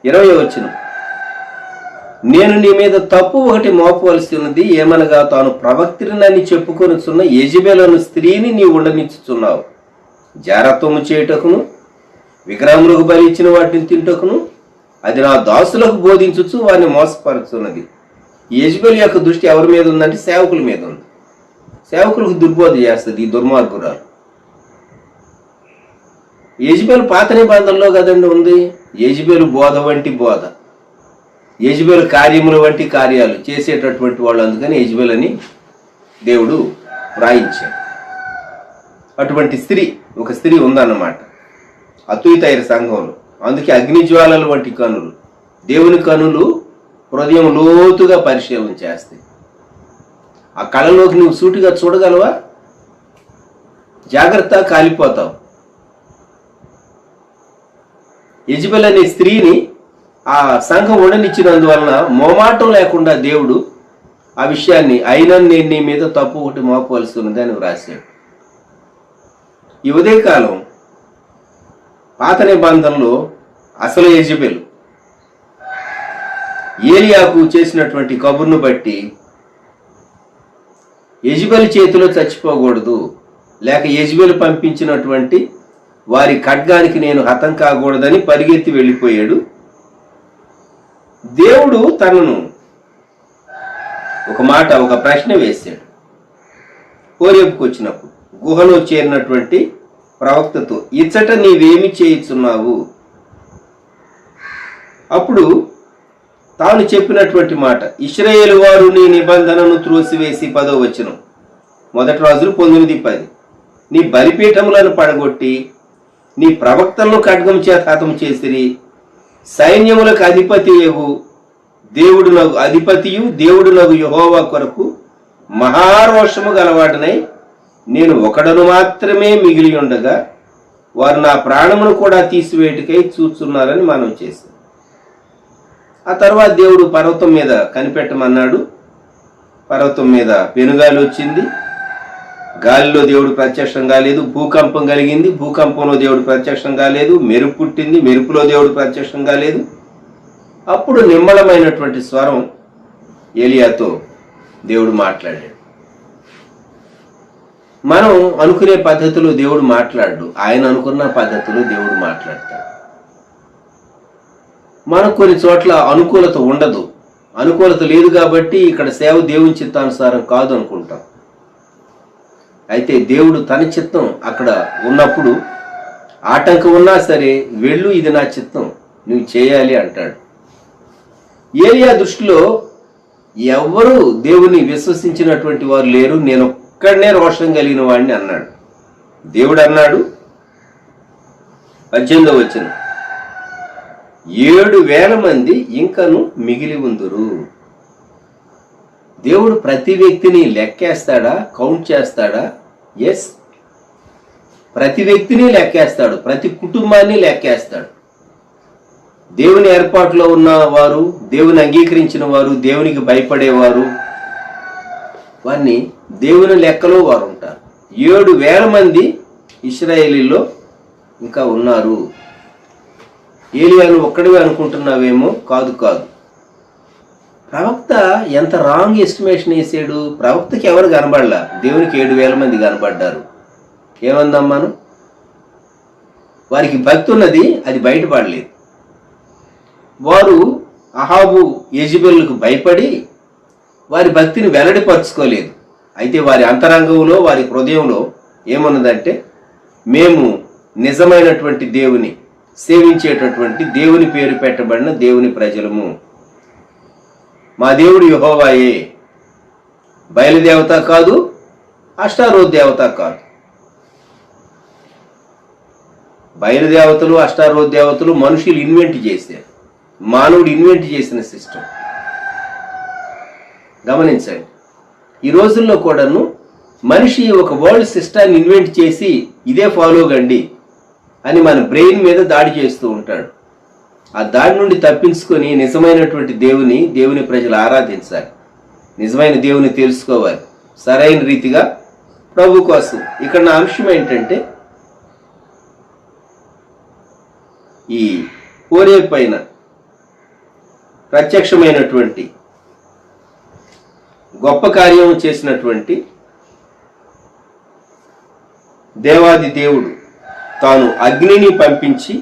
20వ వచనం, నేను నీ మీద తప్పు ఒకటి మోపవలసి ఉన్నది, ఏమనగా తాను ప్రవక్తినని చెప్పుకొనుచున్న యెజెబెలు స్త్రీని నీ ఉండనిచ్చుచున్నావు. జారత్వము చేయుటకును, విగ్రహములకు బలి ఇచ్చిన వాటిని తింటకును అది నా దాసులకు బోధించుచు వారిని మోసపరుచున్నది. యెజెబెలు యొక్క దృష్టి ఎవరి మీద ఉందంటే సేవకుల మీద ఉంది. సేవకులకు దుర్బోధ చేస్తుంది ఈ దుర్మార్గురాలు. యెజెబెలు పాత నిబంధనలో కదండి ఉంది. యెజెబెలు బోధ వంటి బోధ, యెజెబెలు కార్యముల వంటి కార్యాలు చేసేటటువంటి వాళ్ళు, అందుకని యెజెబెలు అని దేవుడు వ్రాయించాడు. అటువంటి స్త్రీ, ఒక స్త్రీ ఉందన్నమాట అతుయితైర సంఘంలో. అందుకే అగ్నిజ్వాలల వంటి కనులు, దేవుని కనులు హృదయం లోతుగా పరిశీలన చేస్తాయి. ఆ కళలోకి నువ్వు సూటిగా చూడగలవా? జాగ్రత్త, కాలిపోతావు. యెజెబెల్ అనే స్త్రీని ఆ సంఘం ఉండనిచ్చినందువలన మోమాటం లేకుండా దేవుడు ఆ విషయాన్ని అయినా నేను నీ మీద తప్పు ఒకటి మోపవలసి ఉన్నది అని వ్రాశాడు. ఈ ఉదయకాలం పాత నిబంధనలో అసలు యెజెబెలు ఏలియాకు చేసినటువంటి కబుర్ను బట్టి యెజెబెలు చేతిలో చచ్చిపోకూడదు, లేక యెజెబెలు పంపించినటువంటి వారి ఖడ్గానికి నేను హతం కాకూడదని పరిగెత్తి వెళ్ళిపోయాడు. దేవుడు తనను ఒక ప్రశ్న వేశాడు. హోరేబుకు వచ్చినప్పుడు గుహలో చేరినటువంటి ప్రవక్తతో, ఇచ్చట నీవేమి చేయుచున్నావు? అప్పుడు తాను చెప్పినటువంటి మాట, ఇశ్రాయేలు వారు నీ నిబంధనను త్రోసివేసి 10వ వచనం, 1 రాజులు 19:10, నీ బలిపీఠములను పడగొట్టి నీ ప్రవక్తలను ఖడ్గం చేత హతం చేసిరి. సైన్యములకు అధిపతియు దేవుడునగు యెహోవా కొరకు మహారోషము గలవాడనై నేను ఒకడను మాత్రమే మిగిలి ఉండగా వారు నా ప్రాణమును కూడా తీసివేయటకై చూస్తున్నారని మనం చేశాం. ఆ తర్వాత దేవుడు పర్వతం మీద కనిపెట్టమన్నాడు. పర్వతం మీద పెనుగాలి వచ్చింది. గాలిలో దేవుడు ప్రత్యక్షం కాలేదు. భూకంపం కలిగింది. భూకంపంలో దేవుడు ప్రత్యక్షం కాలేదు. మెరుపు పుట్టింది. మెరుపులో దేవుడు ప్రత్యక్షం కాలేదు. అప్పుడు నిమ్మళమైనటువంటి స్వరం ఏలియాతో దేవుడు మాట్లాడాడు. మనం అనుకునే పద్ధతిలో దేవుడు మాట్లాడు, ఆయన అనుకున్న పద్ధతిలో దేవుడు మాట్లాడతాడు. మనకు కొన్ని చోట్ల అనుకూలత ఉండదు. అనుకూలత లేదు కాబట్టి ఇక్కడ సేవ దేవుని చిత్తానుసారం కాదు అనుకుంటాం. అయితే దేవుడు తన చిత్తం అక్కడ ఉన్నప్పుడు ఆటంకం ఉన్నా సరే వెళ్ళు, ఇది నా చిత్తం, నువ్వు చేయాలి అంటాడు. ఏలియా దృష్టిలో ఎవరు దేవుని విశ్వసించినటువంటి వారు లేరు, నేను ఒక్కడనే రోషం కలిగిన వాడిని అన్నాడు. దేవుడు అన్నాడు 18వ వచనం, 7,000 మంది ఇంకను మిగిలి ఉందురు. దేవుడు ప్రతి వ్యక్తిని లెక్కేస్తాడా, కౌంట్ చేస్తాడా? ఎస్, ప్రతి వ్యక్తిని లెక్కేస్తాడు, ప్రతి కుటుంబాన్ని లెక్కేస్తాడు. దేవుని ఏర్పాటులో ఉన్న వారు, దేవుని అంగీకరించిన వారు, దేవునికి భయపడేవారు, వారిని దేవుని లెక్కలో వారు ఉంటారు. 7,000 మంది ఇశ్రాయేలీలో ఇంకా ఉన్నారు. ఏలియాను ఒక్కడివే అనుకుంటున్నావేమో, కాదు కాదు. ప్రవక్త ఎంత రాంగ్ ఎస్టిమేషన్ వేసాడు. ప్రవక్తకి ఎవరు కనబడలా, దేవునికి 7,000 మంది కనబడ్డారు. ఏమందమ్మాను? వారికి భక్తి ఉన్నది, అది బయటపడలేదు. వారు అహాబు యెజెబెలుకు భయపడి వారి భక్తిని వెల్లడిపరచుకోలేదు. అయితే వారి అంతరంగంలో, వారి హృదయంలో ఏమన్నదంటే, మేము నిజమైనటువంటి దేవుని సేవించేటటువంటి, దేవుని పేరు పెట్టబడిన దేవుని ప్రజలము, మా దేవుడు యెహోవాయే, బయలుదేవత కాదు, అష్టారోత్ దేవత కాదు. బయలుదేవతలు, అష్టారోత్ దేవతలు మనుషులు ఇన్వెంట్ చేశారు, మానవుడు ఇన్వెంట్ చేసిన సిస్టమ్. గమనించండి, ఈ రోజుల్లో కూడాను మనిషి ఒక వరల్డ్ సిస్టాన్ని ఇన్వెంట్ చేసి ఇదే ఫాలో కండి అని మన బ్రెయిన్ మీద దాడి చేస్తూ ఉంటాడు. ఆ దాడి నుండి తప్పించుకొని నిజమైనటువంటి దేవుని ప్రజలు ఆరాధించాలి, నిజమైన దేవుని తెలుసుకోవాలి సరైన రీతిగా ప్రభు కోసం. ఇక్కడ నా అంశం ఏంటంటే, ఈ హోరేబు పైన ప్రత్యక్షమైనటువంటి గొప్ప కార్యం చేసినటువంటి దేవాది దేవుడు తాను అగ్నిని పంపించి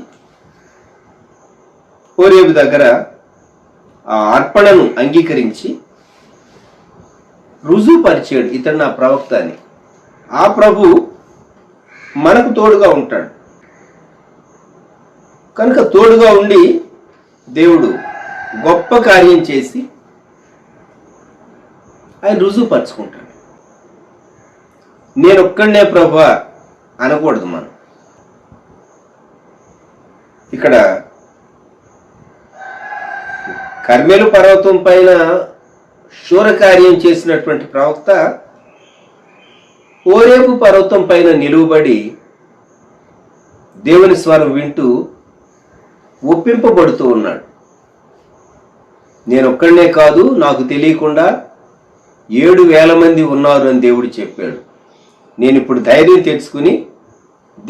హోరేబు దగ్గర ఆ అర్పణను అంగీకరించి రుజువుపరిచాడు, ఇతడు నా ప్రవక్త అని. ఆ ప్రభు మనకు తోడుగా ఉంటాడు కనుక తోడుగా ఉండి దేవుడు గొప్ప కార్యం చేసి ఆయన రుజువుపరుచుకుంటాడు. నేను ఒక్కడనే ప్రభు అనకూడదు మనం. ఇక్కడ కర్మెలు పర్వతం పైన శూరకార్యం చేసినటువంటి ప్రవక్త హోరేబు పర్వతం పైన నిలువబడి దేవుని స్వరం వింటూ ఒప్పింపబడుతూ ఉన్నాడు. నేను ఒక్కడనే కాదు, నాకు తెలియకుండా 7,000 మంది ఉన్నారు అని దేవుడు చెప్పాడు. నేను ఇప్పుడు ధైర్యం తెచ్చుకుని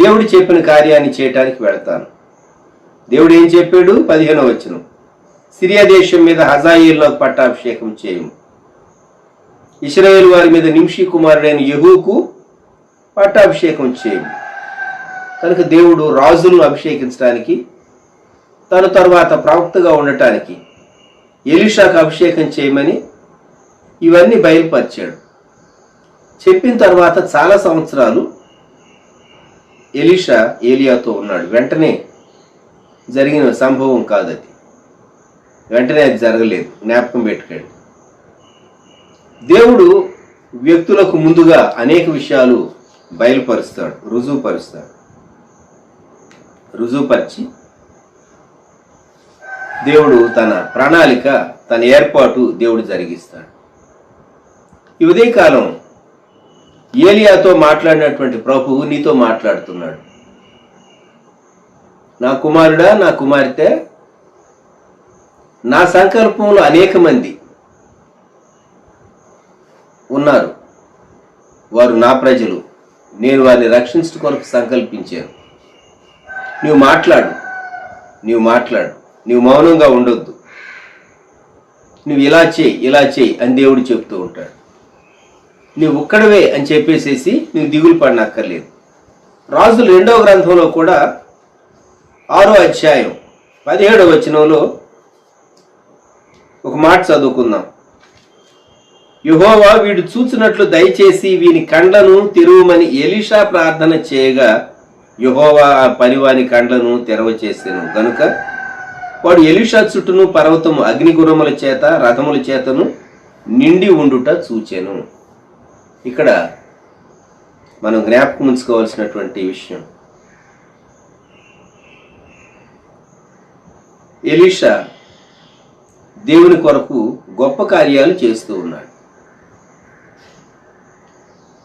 దేవుడు చెప్పిన కార్యాన్ని చేయటానికి వెళతాను. దేవుడు ఏం చెప్పాడు? 15వ వచనం, సిరియా దేశం మీద హజాయేలుకు పట్టాభిషేకం చేయము, ఇశ్రాయేలు వారి మీద నింషి కుమారుడైన యెహూకు పట్టాభిషేకం చేయము. కనుక దేవుడు రాజులను అభిషేకించడానికి, తన తరువాత ప్రవక్తగా ఉండటానికి ఎలీషాకు అభిషేకం చేయమని ఇవన్నీ బయలుపరిచాడు. చెప్పిన తర్వాత చాలా సంవత్సరాలు ఎలీషా ఏలియాతో ఉన్నాడు. వెంటనే జరిగిన సంభవం కాదు అది, వెంటనే అది జరగలేదు, జ్ఞాపకం పెట్టుకోండి. దేవుడు వ్యక్తులకు ముందుగా అనేక విషయాలు బయలుపరుస్తాడు, రుజువుపరిచి దేవుడు తన ప్రణాళిక, తన ఏర్పాటు దేవుడు జరిగిస్తాడు. ఈ ఉదయకాలం ఏలియాతో మాట్లాడినటువంటి ప్రభువు నీతో మాట్లాడుతున్నాడు. నా కుమారుడా, నా కుమార్తె, నా సంకల్పంలో అనేక మంది ఉన్నారు, వారు నా ప్రజలు, నేను వారిని రక్షించడం కొరకు సంకల్పించాను. నీవు మాట్లాడు, నీవు మౌనంగా ఉండొద్దు, నువ్వు ఇలా చేయి అని దేవుడు చెప్తూ ఉంటాడు. నువ్వు ఒక్కడవే అని చెప్పేసేసి నువ్వు దిగులు పడనక్కర్లేదు. రాజుల 2వ గ్రంథంలో కూడా 6వ అధ్యాయం 17వ వచనంలో ఒక మాట చదువుకుందాం. యెహోవా వీడు చూచినట్లు దయచేసి వీని కండ్లను తెరువమని ఎలీషా ప్రార్థన చేయగా యెహోవా ఆ పనివాని కండ్లను తెరవచేసెను గనుక వాడు ఎలీషా చుట్టూను పర్వతము అగ్నిగురముల చేత రథముల చేతను నిండి ఉండుట చూచెను. ఇక్కడ మనం జ్ఞాపకం ఉంచుకోవాల్సినటువంటి విషయం, ఎలీషా దేవుని కొరకు గొప్ప కార్యాలు చేస్తూ ఉన్నాడు.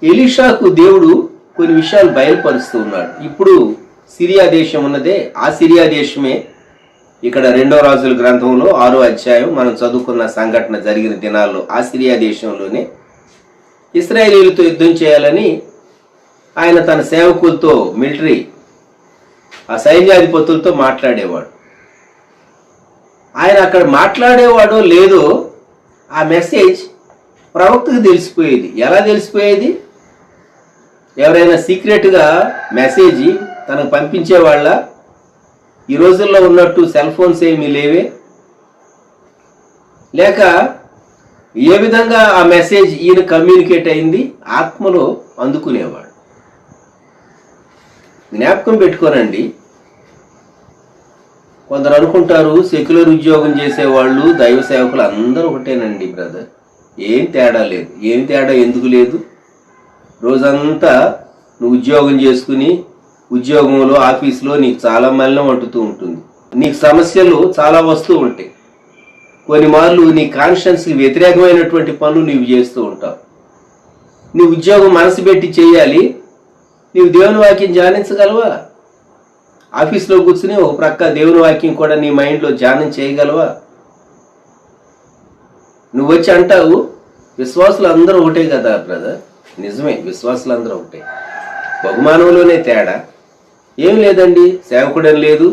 ఎలీషాకు దేవుడు కొన్ని విషయాలు బయలుపరుస్తూ ఉన్నాడు. ఇప్పుడు సిరియా దేశం ఉన్నదే, ఆ సిరియా దేశమే ఇక్కడ 2వ రాజుల గ్రంథంలో 6వ అధ్యాయం మనం చదువుకున్న సంఘటన జరిగిన దినాల్లో ఆ సిరియా దేశంలోనే ఇశ్రాయేలీయులతో యుద్ధం చేయాలని ఆయన తన సేవకులతో మిలిటరీ ఆ సైన్యాధిపతులతో మాట్లాడేవాడు. ఆయన అక్కడ మాట్లాడేవాడో లేదో ఆ మెసేజ్ ప్రవక్తకు తెలిసిపోయేది. ఎలా తెలిసిపోయేది? ఎవరైనా సీక్రెట్గా మెసేజ్ తనకు పంపించేవాళ్ళ? ఈ రోజుల్లో ఉన్నట్టు సెల్ ఫోన్స్ ఏమీ లేవే. లేక ఏ విధంగా ఆ మెసేజ్ ఈయన కమ్యూనికేట్ అయింది? ఆత్మలో అందుకునేవాడు. జ్ఞాపకం పెట్టుకోనండి, కొందరు అనుకుంటారు సెక్యులర్ ఉద్యోగం చేసేవాళ్ళు దైవ సేవకులు అందరూ ఒకటేనండి. బ్రదర్, ఏం తేడా లేదు. ఏం తేడా ఎందుకు లేదు? రోజంతా నువ్వు ఉద్యోగం చేసుకుని ఉద్యోగంలో ఆఫీసులో నీకు చాలా మలినం అంటుతూ ఉంటుంది, నీకు సమస్యలు చాలా వస్తూ ఉంటాయి. కొన్ని మార్లు నీ కాన్షియన్స్కి వ్యతిరేకమైనటువంటి పనులు నీవు చేస్తూ ఉంటావు. నీ ఉద్యోగం మనసు పెట్టి చేయాలి, నీవు దేవుని వాక్యం ధ్యానించగలవా? ఆఫీస్లో కూర్చుని ఒక ప్రక్క దేవుని వాక్యం కూడా నీ మైండ్లో ధ్యానం చేయగలవా? నువ్వు వచ్చి అంటావు విశ్వాసులు అందరూ ఒకటే కదా బ్రదర్. నిజమే, విశ్వాసులు అందరూ ఒకటే, బహుమానంలోనే తేడా. ఏం లేదండి, సేవకుడని లేదు,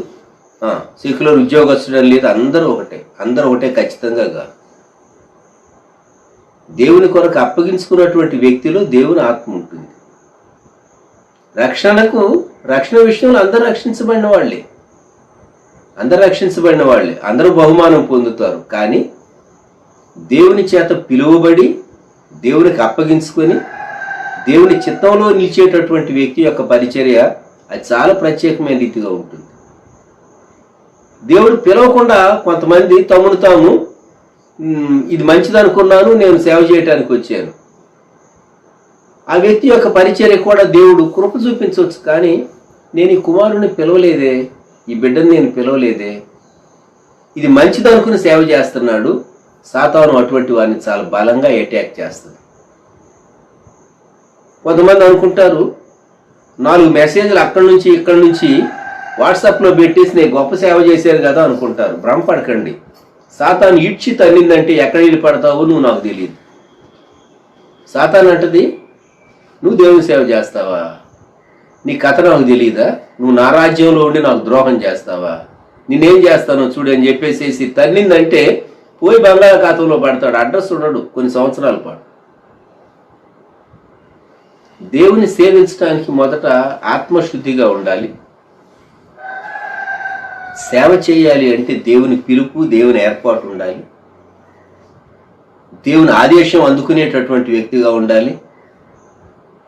సెక్యులర్ ఉద్యోగస్తుడని లేదు, అందరూ ఒకటే. అందరూ ఒకటే ఖచ్చితంగా కాదు. దేవుని కొరకు అప్పగించుకున్నటువంటి వ్యక్తిలో దేవుని ఆత్మ ఉంటుంది. రక్షణ విషయంలో అందరూ రక్షించబడిన వాళ్ళే, అందరూ బహుమానం పొందుతారు. కానీ దేవుని చేత పిలువబడి దేవునికి అప్పగించుకొని దేవుని చిత్తంలో నిలిచేటటువంటి వ్యక్తి యొక్క పరిచర్య అది చాలా ప్రత్యేకమైన రీతిగా ఉంటుంది. దేవుడు పిలవకుండా కొంతమంది తమను తాము ఇది మంచిది అనుకున్నాను, నేను సేవ చేయడానికి వచ్చాను, ఆ వ్యక్తి యొక్క పరిచర్య కూడా దేవుడు కృప చూపించవచ్చు. కానీ నేను ఈ కుమారుని పిలవలేదే, ఈ బిడ్డను నేను పిలవలేదే, ఇది మంచిది అనుకుని సేవ చేస్తున్నాడు. సాతాను అటువంటి వారిని చాలా బలంగా అటాక్ చేస్తుంది. కొంతమంది అనుకుంటారు 4 మెసేజ్లు అక్కడి నుంచి ఇక్కడి నుంచి వాట్సాప్లో పెట్టేసి నేను గొప్ప సేవ చేశాను కదా అనుకుంటారు. భ్రమపడకండి. సాతాను ఇడ్చి తల్లిందంటే ఎక్కడ వెళ్ళి పడతావో నువ్వు నాకు తెలియదు. సాతాను అంటది నువ్వు దేవుని సేవ చేస్తావా, నీ కథ నాకు తెలియదా, నువ్వు నా రాజ్యంలో ఉండి నాకు ద్రోహం చేస్తావా, నేనేం చేస్తానో చూడని చెప్పేసేసి తల్లిందంటే పోయి బంగాళాఖాతంలో పడతాడు. అడ్రస్ ఉండడు కొన్ని సంవత్సరాల పాటు. దేవుని సేవించడానికి మొదట ఆత్మశుద్ధిగా ఉండాలి. సేవ చేయాలి అంటే దేవుని పిలుపు, దేవుని ఏర్పాటు ఉండాలి. దేవుని ఆదేశం అందుకునేటటువంటి వ్యక్తిగా ఉండాలి.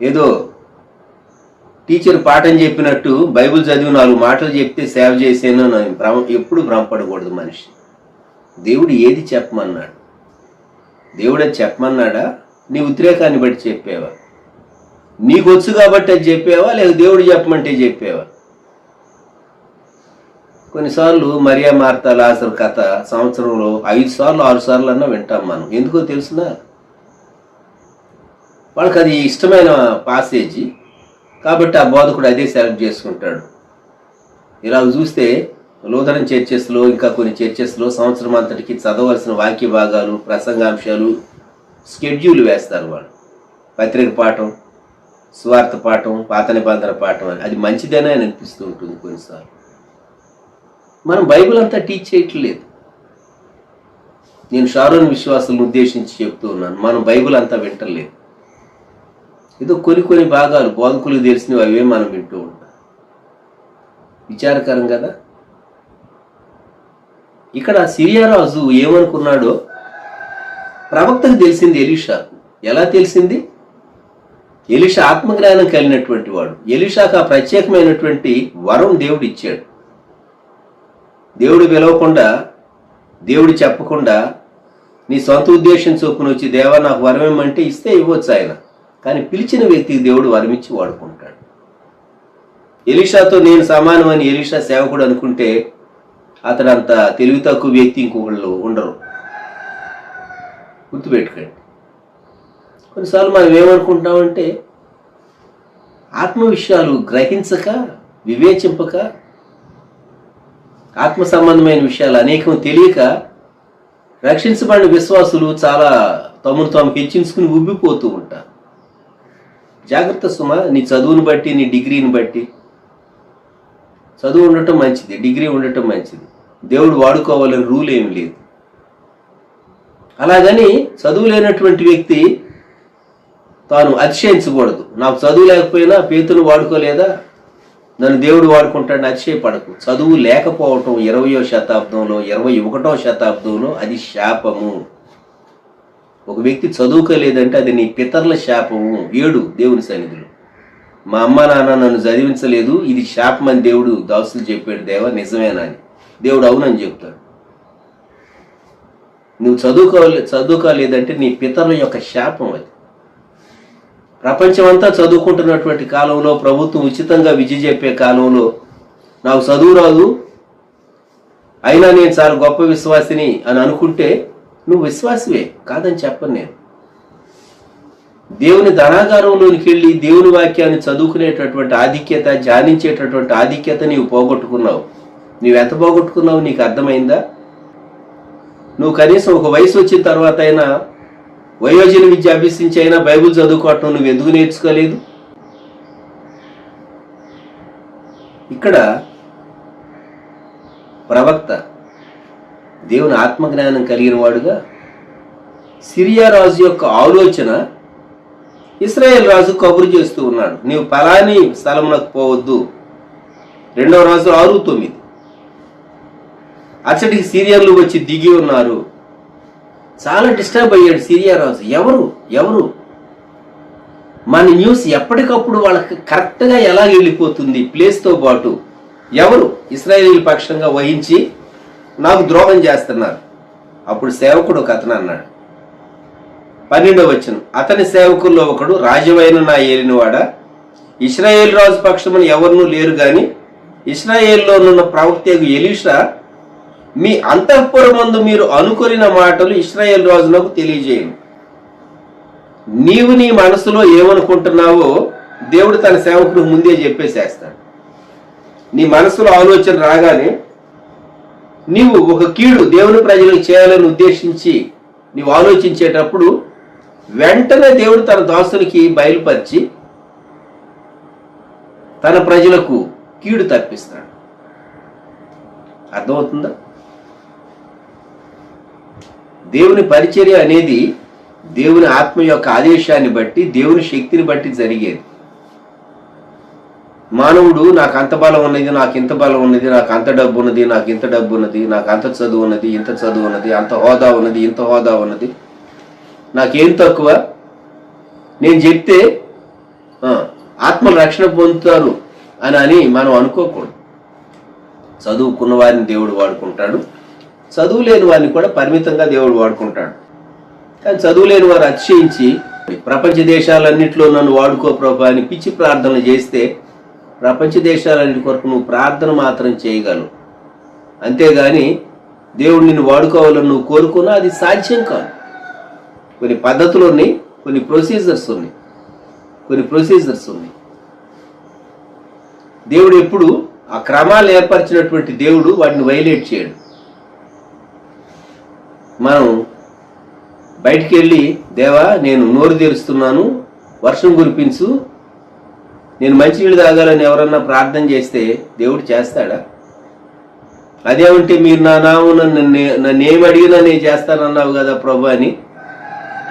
ఏదో టీచర్ పాఠం చెప్పినట్టు బైబిల్ చదివి 4 మాటలు చెప్తే సేవ చేసాను ఎప్పుడు భ్రమపడకూడదు మనిషి. దేవుడు ఏది చెప్పమన్నాడు? దేవుడు అది చెప్పమన్నాడా? నీ ఉద్రేకాన్ని బట్టి చెప్పావా? నీకు వచ్చు కాబట్టి అది చెప్పావా, లేదా దేవుడు చెప్పమంటే చెప్పావా? కొన్నిసార్లు మరియా మార్తా లాజరు కథ సంవత్సరంలో 5 సార్లు 6 సార్లు అన్నా వింటాం మనం. ఎందుకో తెలుసునా? వాళ్ళకి అది ఇష్టమైన పాసేజీ కాబట్టి ఆ బోధకుడు అదే సెలెక్ట్ చేసుకుంటాడు. ఇలా చూస్తే లూథరన్ చర్చెస్లో ఇంకా కొన్ని చర్చెస్లో సంవత్సరం అంతటికి చదవలసిన వాక్య భాగాలు, ప్రసంగాంశాలు స్కెడ్యూల్ వేస్తారు వాళ్ళు. పత్రిక పాఠం, సువార్త పాఠం, పాత నిబంధన పాఠం అని. అది మంచిదేనా అని అనిపిస్తూ ఉంటుంది కొన్నిసార్లు. మనం బైబిల్ అంతా టీచ్ చేయట్లేదు. నేను షారోన్ విశ్వాసాలను ఉద్దేశించి చెప్తూ ఉన్నాను, మనం బైబిల్ అంతా వింటలేదు. ఏదో కొన్ని భాగాలు బోధకులకు తెలిసినవి అవే మనం వింటూ ఉంటాం. విచారకరం కదా. ఇక్కడ సిరియా రాజు ఏమనుకున్నాడో ప్రవక్తకు తెలిసింది ఎలీషాకు. ఎలా తెలిసింది? ఎలీషా ఆత్మజ్ఞానం కలిగినటువంటి వాడు. ఎలీషాకు ఆ ప్రత్యేకమైనటువంటి వరం దేవుడు ఇచ్చాడు. దేవుడు పిలవకుండా, దేవుడు చెప్పకుండా నీ సొంత ఉద్దేశం చొప్పున వచ్చి దేవా నాకు వరం ఏమంటే ఇస్తే ఇవ్వచ్చు ఆయన. కానీ పిలిచిన వ్యక్తికి దేవుడు వరమిచ్చి వాడుకుంటాడు. ఎలీషాతో నేను సమానం అని ఎలీషా సేవకుడు అనుకుంటే అతడు అంత తెలివి తక్కువ వ్యక్తి ఇంకొకళ్ళు ఉండరు. గుర్తుపెట్టుకోండి. కొన్నిసార్లు మనం ఏమనుకుంటామంటే ఆత్మ విషయాలు గ్రహించక, వివేచింపక, ఆత్మ సంబంధమైన విషయాలు అనేకం తెలియక రక్షించబడిన విశ్వాసులు చాలా తమను తాము హెచ్చించుకుని ఉబ్బిపోతూ ఉంటారు. జాగ్రత్త సుమ. నీ చదువుని బట్టి, నీ డిగ్రీని బట్టి, చదువు ఉండటం మంచిది, డిగ్రీ ఉండటం మంచిది. దేవుడు వాడుకోవాలని రూల్ ఏమి లేదు. అలాగని చదువు లేనటువంటి వ్యక్తి తాను అతిశయించకూడదు. నాకు చదువు లేకపోయినా పేతును వాడుకోలేదా, నన్ను దేవుడు వాడుకుంటాడని అతిశయపడకు. చదువు లేకపోవటం 20వ శతాబ్దంలో, 21వ శతాబ్దంలో అది శాపము. ఒక వ్యక్తి చదువుకోలేదంటే అది నీ పితరుల శాపము. ఏడు దేవుని సన్నిధిలో, మా అమ్మ నాన్న నన్ను చదివించలేదు, ఇది శాపం అని దేవుడు దాసులు చెప్పాడు. దేవా నిజమేనా అని. దేవుడు అవునని చెప్తాడు. నువ్వు చదువుకోలేదంటే నీ పితరుల యొక్క శాపం అది. ప్రపంచమంతా చదువుకుంటున్నటువంటి కాలంలో, ప్రభుత్వం ఉచితంగా విద్య చెప్పే కాలంలో నాకు చదువు రాదు అయినా నేను చాలా గొప్ప విశ్వాసిని అని అనుకుంటే నువ్వు విశ్వాసివే కాదని చెప్పను నేను. దేవుని ధనాగారంలోనికి వెళ్ళి దేవుని వాక్యాన్ని చదువుకునేటటువంటి ఆధిక్యత, ధ్యానించేటటువంటి ఆధిక్యత నీవు పోగొట్టుకున్నావు. నీవెంత పోగొట్టుకున్నావు నీకు అర్థమైందా? నువ్వు కనీసం ఒక వయసు వచ్చిన తర్వాత అయినా వయోజన విద్య అభ్యసించి అయినా బైబిల్ చదువుకోవటం నువ్వు ఎందుకు నేర్చుకోలేదు? ఇక్కడ ప్రవక్త దేవుని ఆత్మజ్ఞానం కలిగిన వాడుగా సిరియా రాజు యొక్క ఆలోచన ఇశ్రాయేల్ రాజు కబురు చేస్తూ ఉన్నాడు. నీవు పలాని స్థలమునకు పోవద్దు. 2వ రాజు 6:9. అచ్చటికి సిరియన్లు వచ్చి దిగి ఉన్నారు. చాలా డిస్టర్బ్ అయ్యాడు సిరియా రాజు. ఎవరు మన న్యూస్ ఎప్పటికప్పుడు వాళ్ళకి కరెక్ట్గా ఎలా వెళ్ళిపోతుంది ప్లేస్తో పాటు. ఎవరు ఇశ్రాయేలీల పక్షంగా వహించి నాకు ద్రోహం చేస్తున్నారు. అప్పుడు సేవకుడు ఒక అతను అన్నాడు. 12వ వచనం, అతని సేవకుల్లో ఒకడు, రాజువైన నా ఏలినవాడ, ఇశ్రాయేల్ రాజు పక్షమున ఎవరినూ లేరు గాని ఇశ్రాయేల్లోనున్న ప్రవక్తకు ఎలీషా మీ అంతఃపురమందు మీరు అనుకొనిన మాటలు ఇశ్రాయేల్ రాజునకు తెలియజేయను. నీవు నీ మనసులో ఏమనుకుంటున్నావో దేవుడు తన సేవకుడికి ముందే చెప్పేసేస్తాడు. నీ మనసులో ఆలోచన రాగానే నీవు ఒక కీడు దేవుని ప్రజలకు చేయాలని ఉద్దేశించి నీవు ఆలోచించేటప్పుడు వెంటనే దేవుడు తన దాసునికి బయలుపరిచి తన ప్రజలకు కీడు తప్పిస్తాడు. అర్థమవుతుందా? దేవుని పరిచర్య అనేది దేవుని ఆత్మ యొక్క ఆదేశాన్ని బట్టి, దేవుని శక్తిని బట్టి జరిగేది. మానవుడు నాకు అంత బలం ఉన్నది, నాకు ఇంత బలం ఉన్నది, నాకు అంత డబ్బు ఉన్నది, నాకు ఇంత డబ్బు ఉన్నది, నాకు అంత చదువు ఉన్నది, ఇంత చదువు ఉన్నది, అంత హోదా ఉన్నది, ఇంత హోదా ఉన్నది, నాకేం తక్కువ, నేను చెప్తే ఆత్మలు రక్షణ పొందుతారు అని మనం అనుకోకూడదు. చదువుకున్న వారిని దేవుడు వాడుకుంటాడు, చదువు లేని వారిని కూడా పరిమితంగా దేవుడు వాడుకుంటాడు. కానీ చదువు లేని వారు అతిశయించి ప్రపంచ దేశాలన్నింటిలో నన్ను వాడుకో ప్రభా అని పిచ్చి ప్రార్థనలు చేస్తే ప్రపంచ దేశాలన్నిటి కొరకు నువ్వు ప్రార్థన మాత్రం చేయగలవు. అంతేగాని దేవుడు నిన్ను వాడుకోవాలని నువ్వు కోరుకున్నా అది సాధ్యం కాదు. కొన్ని పద్ధతులు ఉన్నాయి, కొన్ని ప్రొసీజర్స్ ఉన్నాయి. దేవుడు ఎప్పుడు ఆ క్రమాలు ఏర్పరిచినటువంటి దేవుడు వాటిని వైలేట్ చేయడు. మనం బయటికి వెళ్ళి దేవా నేను నోరు తెరుస్తున్నాను, వర్షం కురిపించు, నేను మంచినీళ్ళు తాగాలని ఎవరన్నా ప్రార్థన చేస్తే దేవుడు చేస్తాడా? అదేమంటే మీరు నా నామం నన్ను ఏమి అడిగినా నేను చేస్తానన్నావు కదా ప్రభు అని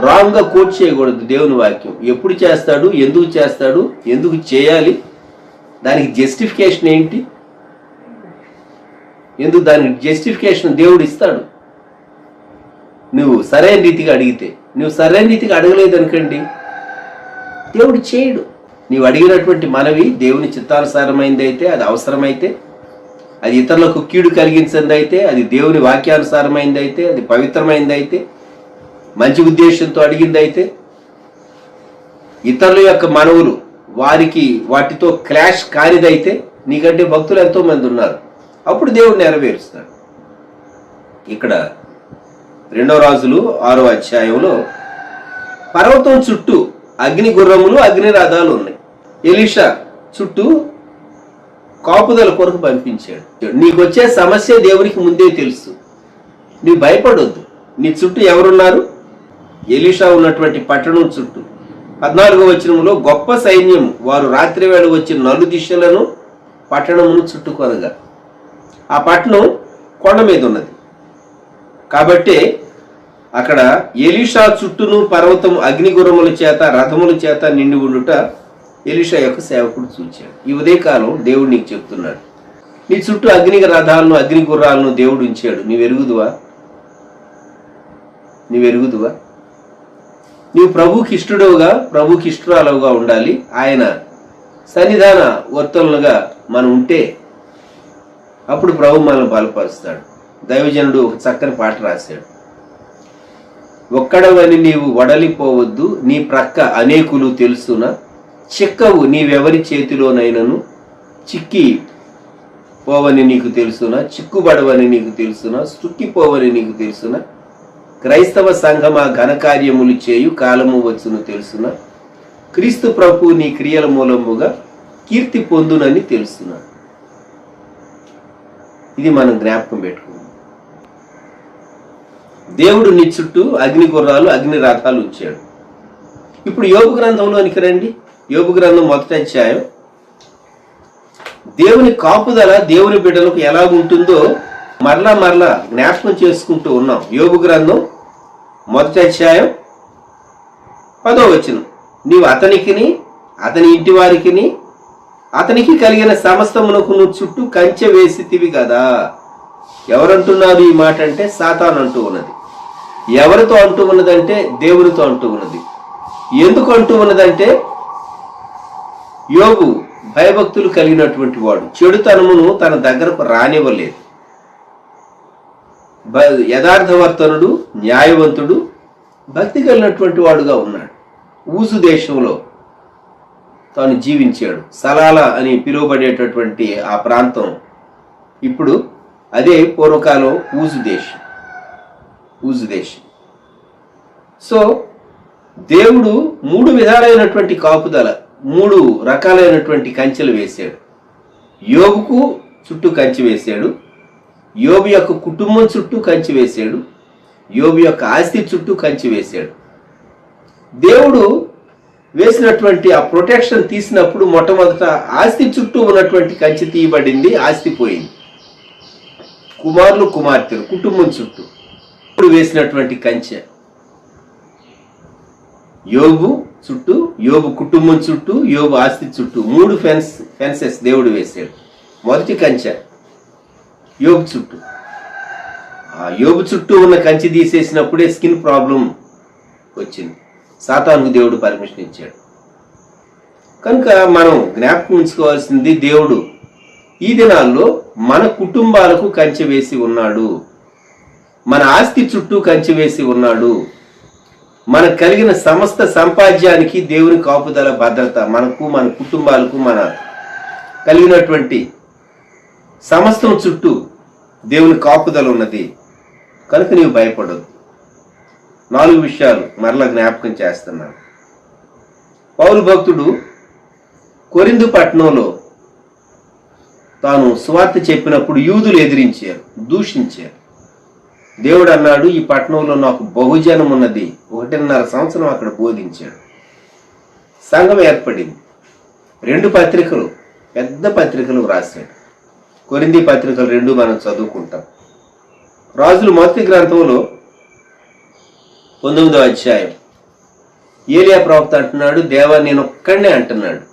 రాంగ్గా కోట్ చేయకూడదు. దేవుని వాక్యం ఎప్పుడు చేస్తాడు, ఎందుకు చేస్తాడు, ఎందుకు చేయాలి, దానికి జస్టిఫికేషన్ ఏంటి, దానికి జస్టిఫికేషన్ దేవుడు ఇస్తాడు. నువ్వు సరైన రీతిగా అడిగితే. నువ్వు సరైన రీతిగా అడగలేదు అనుకోండి, దేవుడు చేయడు. నీవు అడిగినటువంటి మనవి దేవుని చిత్తానుసారమైంది అయితే, అది అవసరమైతే, అది ఇతరులకు కీడు కలిగించింది అయితే, అది దేవుని వాక్యానుసారమైంది అయితే, అది పవిత్రమైంది అయితే, మంచి ఉద్దేశంతో అడిగింది అయితే, ఇతరుల యొక్క మనవులు వాటితో క్లాష్ కానిదైతే, నీకంటే భక్తులు ఎంతో మంది ఉన్నారు, అప్పుడు దేవుడు నెరవేరుస్తాడు. ఇక్కడ 2 రాజులు 6వ అధ్యాయంలో పర్వతం చుట్టూ అగ్ని గుర్రములు, అగ్ని రథాలు ఉన్నాయి. ఎలీషా చుట్టూ కాపుదల కొరకు పంపించాడు. నీకు వచ్చే సమస్య దేవునికి ముందే తెలుసు. నీ భయపడొద్దు. నీ చుట్టూ ఎవరున్నారు? ఎలీషా ఉన్నటువంటి పట్టణం చుట్టూ 14వ వచనంలో గొప్ప సైన్యం వారు రాత్రి వేళ వచ్చి 4 దిశలను పట్టణమును చుట్టుకొనగా, ఆ పట్టణం కొండ మీద ఉన్నది కాబట్టి అక్కడ ఎలీషా చుట్టూను పర్వతం అగ్నిగుర్రముల చేత రథముల చేత నిండి ఉండుట ఎలీషా యొక్క సేవకుడు చూచాడు. ఈ ఉదయకాలం దేవుడు నీకు చెప్తున్నాడు, నీ చుట్టూ అగ్ని రథాలను అగ్ని గుర్రాలను దేవుడు ఉంచాడు. నీవెరుగుదువా? నీవు ప్రభుకి ఇష్టడుగా, ప్రభుకి ఇష్టరాలుగా ఉండాలి. ఆయన సన్నిధాన వర్తనులుగా మనం ఉంటే అప్పుడు ప్రభు మనల్ని బలపరుస్తాడు. దైవజనుడు ఒక చక్కని పాట రాశాడు. ఒక్కడవని నీవు వడలిపోవద్దు, నీ ప్రక్క అనేకులు తెలుసునా, చిక్కవు నీవెవరి చేతిలోనైనను, చిక్కి పోవని నీకు తెలుసునా, చిక్కుబడవని నీకు తెలుసునా, సుక్కిపోవని నీకు తెలుసునా, క్రైస్తవ సంఘమా ఘనకార్యములు చేయు కాలము వచ్చును తెలుసునా, క్రీస్తు ప్రభు నీ క్రియల మూలముగా కీర్తి పొందునని తెలుసునా. ఇది మనం జ్ఞాపకం పెట్టుకుందాం. దేవుడు నీ చుట్టూ అగ్ని గుర్రాలు అగ్ని రథాలు ఉంచాడు. ఇప్పుడు యోబు గ్రంథంలోనికి రండి. యోబు గ్రంథం 1వ అధ్యాయం. దేవుని కాపుదల దేవుని బిడ్డలకు ఎలా ఉంటుందో మరలా జ్ఞాపకం చేసుకుంటూ ఉన్నాం. యోబు గ్రంథం 1వ అధ్యాయం 10వ వచనం. నీవు అతనికిని అతని ఇంటి వారికిని అతనికి కలిగిన సమస్తమునకు నువ్వు చుట్టూ కంచె వేసితివి కదా. ఎవరంటున్నారు ఈ మాట అంటే సాతాను అంటూ ఉన్నది. ఎవరితో అంటూ ఉన్నదంటే దేవునితో అంటూ ఉన్నది. ఎందుకు అంటూ ఉన్నదంటే యోబు భయభక్తులు కలిగినటువంటి వాడు, చెడుతనమును తన దగ్గరకు రానివ్వలేదు. యథార్థవర్తనుడు, న్యాయవంతుడు, భక్తి కలిగినటువంటి వాడుగా ఉన్నాడు. ఊజు దేశంలో తాను జీవించాడు. సలాల అని పిలువబడేటటువంటి ఆ ప్రాంతం ఇప్పుడు అదే పూర్వకాలం ఊజు దేశం. సో దేవుడు 3 విధాలైనటువంటి కాపుదల, 3 రకాలైనటువంటి కంచెలు వేశాడు. యోబుకు చుట్టూ కంచె వేశాడు, యోబు యొక్క కుటుంబం చుట్టూ కంచె వేశాడు, యోబు యొక్క ఆస్తి చుట్టూ కంచె వేశాడు. దేవుడు వేసినటువంటి ఆ ప్రొటెక్షన్ తీసినప్పుడు మొట్టమొదట ఆస్తి చుట్టూ ఉన్నటువంటి కంచె తీయబడింది, ఆస్తి పోయింది. కుమారులు కుమార్తెలు కుటుంబం చుట్టూ ఇప్పుడు వేసినటువంటి కంచె యోబు చుట్టూ, యోబు కుటుంబం చుట్టూ, యోబు ఆస్తి చుట్టూ 3 ఫెన్సెస్ దేవుడు వేశాడు. మొదటి కంచె యోబు చుట్టూ. ఆ యోబు చుట్టూ ఉన్న కంచె తీసేసినప్పుడే స్కిన్ ప్రాబ్లం వచ్చింది. సాతానుకు దేవుడు పర్మిషన్ ఇచ్చాడు. కనుక మనం జ్ఞాపకం ఉంచుకోవాల్సింది, దేవుడు ఈ దినాల్లో మన కుటుంబాలకు కంచె వేసి ఉన్నాడు, మన ఆస్తి చుట్టూ కంచె వేసి ఉన్నాడు. మనకు కలిగిన సమస్త సంపాద్యానికి దేవుని కాపుదల భద్రత, మనకు మన కుటుంబాలకు మన కలిగినటువంటి సమస్తం చుట్టూ దేవుని కాపుదల ఉన్నది. కనుక నీవు భయపడొద్దు. 4 విషయాలు మరలా జ్ఞాపకం చేస్తున్నాను. పౌలు భక్తుడు కొరింథు పట్టణంలో తాను సువార్త చెప్పినప్పుడు యూదులు ఎదిరించారు, దూషించారు. దేవుడు అన్నాడు, ఈ పట్టణంలో నాకు బహుజనం ఉన్నది. 1.5 సంవత్సరం అక్కడ బోధించాడు. సంఘం ఏర్పడింది. 2 పత్రికలు, పెద్ద పత్రికలు రాశాడు. కొరింథీ పత్రికలు 2 మనం చదువుకుంటాం. రాజుల మొదటి గ్రంథంలో 19వ అధ్యాయం ఏలియా ప్రవక్త అంటున్నాడు, దేవా నేను ఒక్కడే అంటున్నాడు.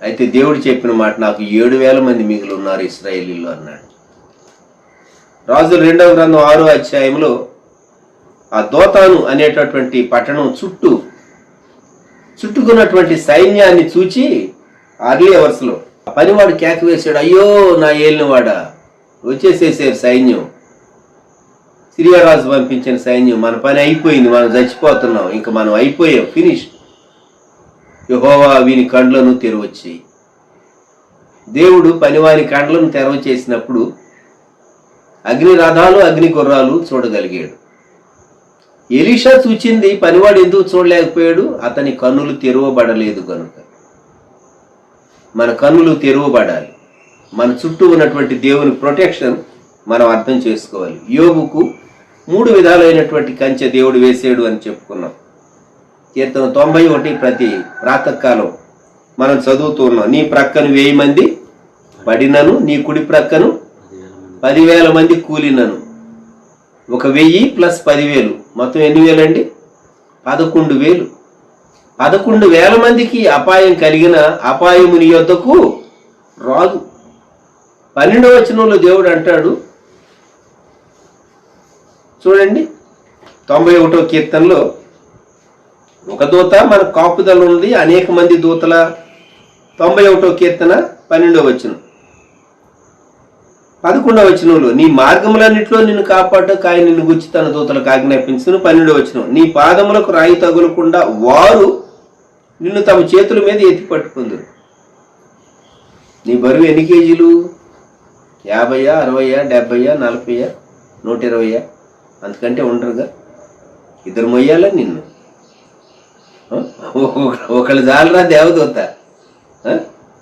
అయితే దేవుడు చెప్పిన మాట, నాకు 7,000 మంది మిగిలి ఉన్నారు ఇశ్రాయేలీలు అన్నాడు. రాజుల 2వ గ్రంథం 6వ అధ్యాయంలో ఆ దోతాను అనేటటువంటి పట్టణం చుట్టుకున్నటువంటి సైన్యాన్ని చూచి అర్లీ అవర్స్లో పనివాడు కేక వేశాడు, అయ్యో నా ఏలినవాడా, వచ్చేసేసారు సైన్యం, సిరియా రాజు పంపించిన సైన్యం, మన పని అయిపోయింది, మనం చచ్చిపోతున్నాం, ఇంకా మనం అయిపోయాం, ఫినిష్. యెహోవా వీని కండ్లను తెరవచ్చి, దేవుడు పనివాని కండ్లను తెరవచేసినప్పుడు అగ్ని రథాలు అగ్ని గుర్రాలు చూడగలిగాడు. ఎలీషా చూచింది, పనివాడు ఎందుకు చూడలేకపోయాడు? అతని కన్నులు తెరవబడలేదు కనుక. మన కన్నులు తెరవబడాలి. మన చుట్టూ ఉన్నటువంటి దేవుని ప్రొటెక్షన్ మనం అర్థం చేసుకోవాలి. యోబుకు 3 విధాలైనటువంటి కంచె దేవుడు వేసాడు అని చెప్పుకున్నాం. కీర్తన 91 ప్రతి ప్రాతకాలం మనం చదువుతూ ఉన్నాం. నీ ప్రక్కను 1000 మంది పడినను, నీ కుడి ప్రక్కను 10,000 మంది కూలినను. 1000 ప్లస్ 10,000 మొత్తం ఎన్ని వేలండి? 11,000. 11,000 మందికి అపాయం కలిగిన అపాయము నీ యొద్దకు రాదు. 12వ వచనంలో దేవుడు అంటాడు చూడండి, 91వ కీర్తనలో, ఒక దూత మన కాపుదల ఉంది, అనేక మంది దూతల. 91వ కీర్తన 12వ వచనం. 11వ వచనంలో, నీ మార్గములన్నింటిలో నిన్ను కాపాడక ఆయన నిన్ను గుర్చి తన దూతలకు ఆజ్ఞాపించును. 12వ వచనం, నీ పాదములకు రాయి తగులకుండా వారు నిన్ను తమ చేతుల మీద ఎత్తి పట్టుకుందరు. నీ బరువు ఎన్ని కేజీలు? 50, 60, 70, 40, 120? అంతకంటే ఉండరుగా. 2 మొయ్యాల నిన్ను. ఒకళ్ళు జాలరా దేవదూత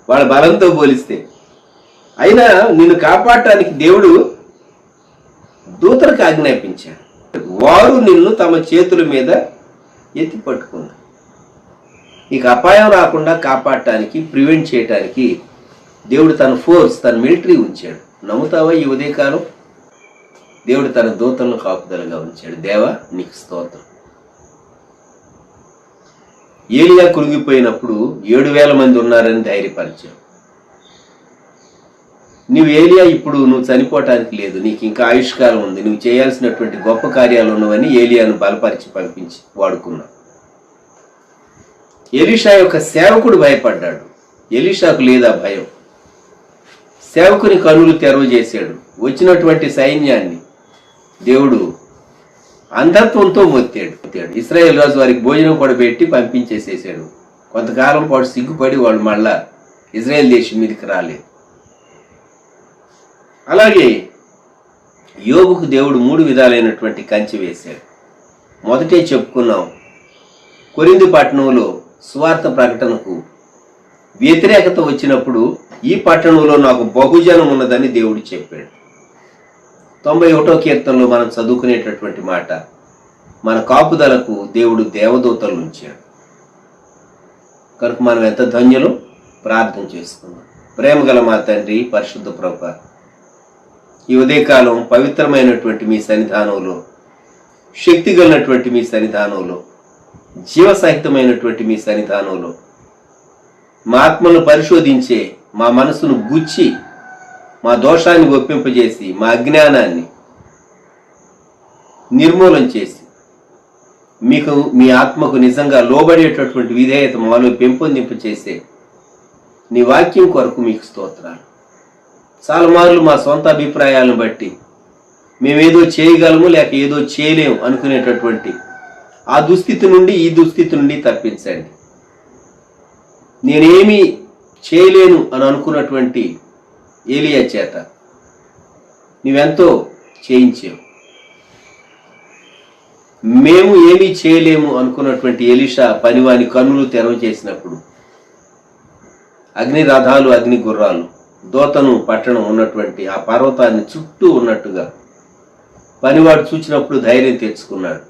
వాళ్ళ బలంతో పోలిస్తే. అయినా నిన్ను కాపాడటానికి దేవుడు దూతలకు ఆజ్ఞాపించాడు. వారు నిన్ను తమ చేతుల మీద ఎత్తి పట్టుకున్నారు. ఇక అపాయం రాకుండా కాపాడటానికి, ప్రివెంట్ చేయటానికి దేవుడు తన ఫోర్స్, తన మిలిటరీ ఉంచాడు. నమ్ముతావా? ఈ ఉదయకాలం దేవుడు తన దూతలను కాపుదలగా ఉంచాడు. దేవా నీకు స్తోత్రం. ఏలియా కురిగిపోయినప్పుడు 7,000 మంది ఉన్నారని ధైర్యపరిచావు. ఏలియా ఇప్పుడు నువ్వు చనిపోవటానికి లేదు, నీకు ఇంకా ఆయుష్కాలం ఉంది, నువ్వు చేయాల్సినటువంటి గొప్ప కార్యాలు ఉన్నవని ఏలియాను బలపరిచి పంపించి వాడుకున్నావు. ఎలీషా యొక్క సేవకుడు భయపడ్డాడు. ఎలీషాకు లేదా భయం. సేవకుని కన్నులు తెరవ చేశాడు. వచ్చినటువంటి సైన్యాన్ని దేవుడు అంధత్వంతో మొత్తాడు. ఇశ్రాయేల్ రాజు వారికి భోజనం కూడా పెట్టి పంపించేసేసాడు. కొంతకాలం పాటు సిగ్గుపడి వాళ్ళు మళ్ళా ఇజ్రాయెల్ దేశం మీదకి రాలేదు. అలాగే యోబుకు దేవుడు 3 విధాలైనటువంటి కంచె వేశాడు. మొదటే చెప్పుకున్నాం, కొరింథీ పట్టణంలో సువార్త ప్రకటనకు వ్యతిరేకత వచ్చినప్పుడు ఈ పట్టణంలో నాకు బహుజనం ఉన్నదని దేవుడు చెప్పాడు. 91వ కీర్తనలో మనం చదువుకునేటటువంటి మాట, మన కాపుదలకు దేవుడు దేవదూతలు ఉంచాడు. కనుక మనం ఎంత ధన్యులు. ప్రార్థన చేసుకున్నాం. ప్రేమగల మా తండ్రి, పరిశుద్ధ ప్రభువా, ఈ ఉదయకాలం పవిత్రమైనటువంటి మీ సన్నిధానంలో, శక్తి కలిగినటువంటి మీ సన్నిధానంలో, జీవసహితమైనటువంటి మీ సన్నిధానంలో మా ఆత్మను పరిశోధించే, మా మనసును గుచ్చి, మా దోషాన్ని ఒప్పింపజేసి, మా అజ్ఞానాన్ని నిర్మూలన చేసి, మీకు మీ ఆత్మకు నిజంగా లోబడేటటువంటి విధేయత మాలో పెంపొందింపచేసే నీ వాక్యం కొరకు మీకు స్తోత్రాలు. చాలా మార్లు మా సొంత అభిప్రాయాలను బట్టి మేమేదో చేయగలము లేక ఏదో చేయలేము అనుకునేటటువంటి ఆ దుస్థితి నుండి, ఈ దుస్థితి నుండి తప్పించండి. నేనేమి చేయలేను అని అనుకున్నటువంటి ఏలియా చేత నీవెంతో చేయించావు. మేము ఏమీ చేయలేము అనుకున్నటువంటి ఎలీషా పనివాని కన్నులు తెరవ చేసినప్పుడు అగ్ని రథాలు, అగ్ని గుర్రాలు, దోతను పట్టణం ఉన్నటువంటి ఆ పర్వతాన్ని చుట్టూ ఉన్నట్టుగా పనివాడు చూచినప్పుడు ధైర్యం తెచ్చుకున్నాడు.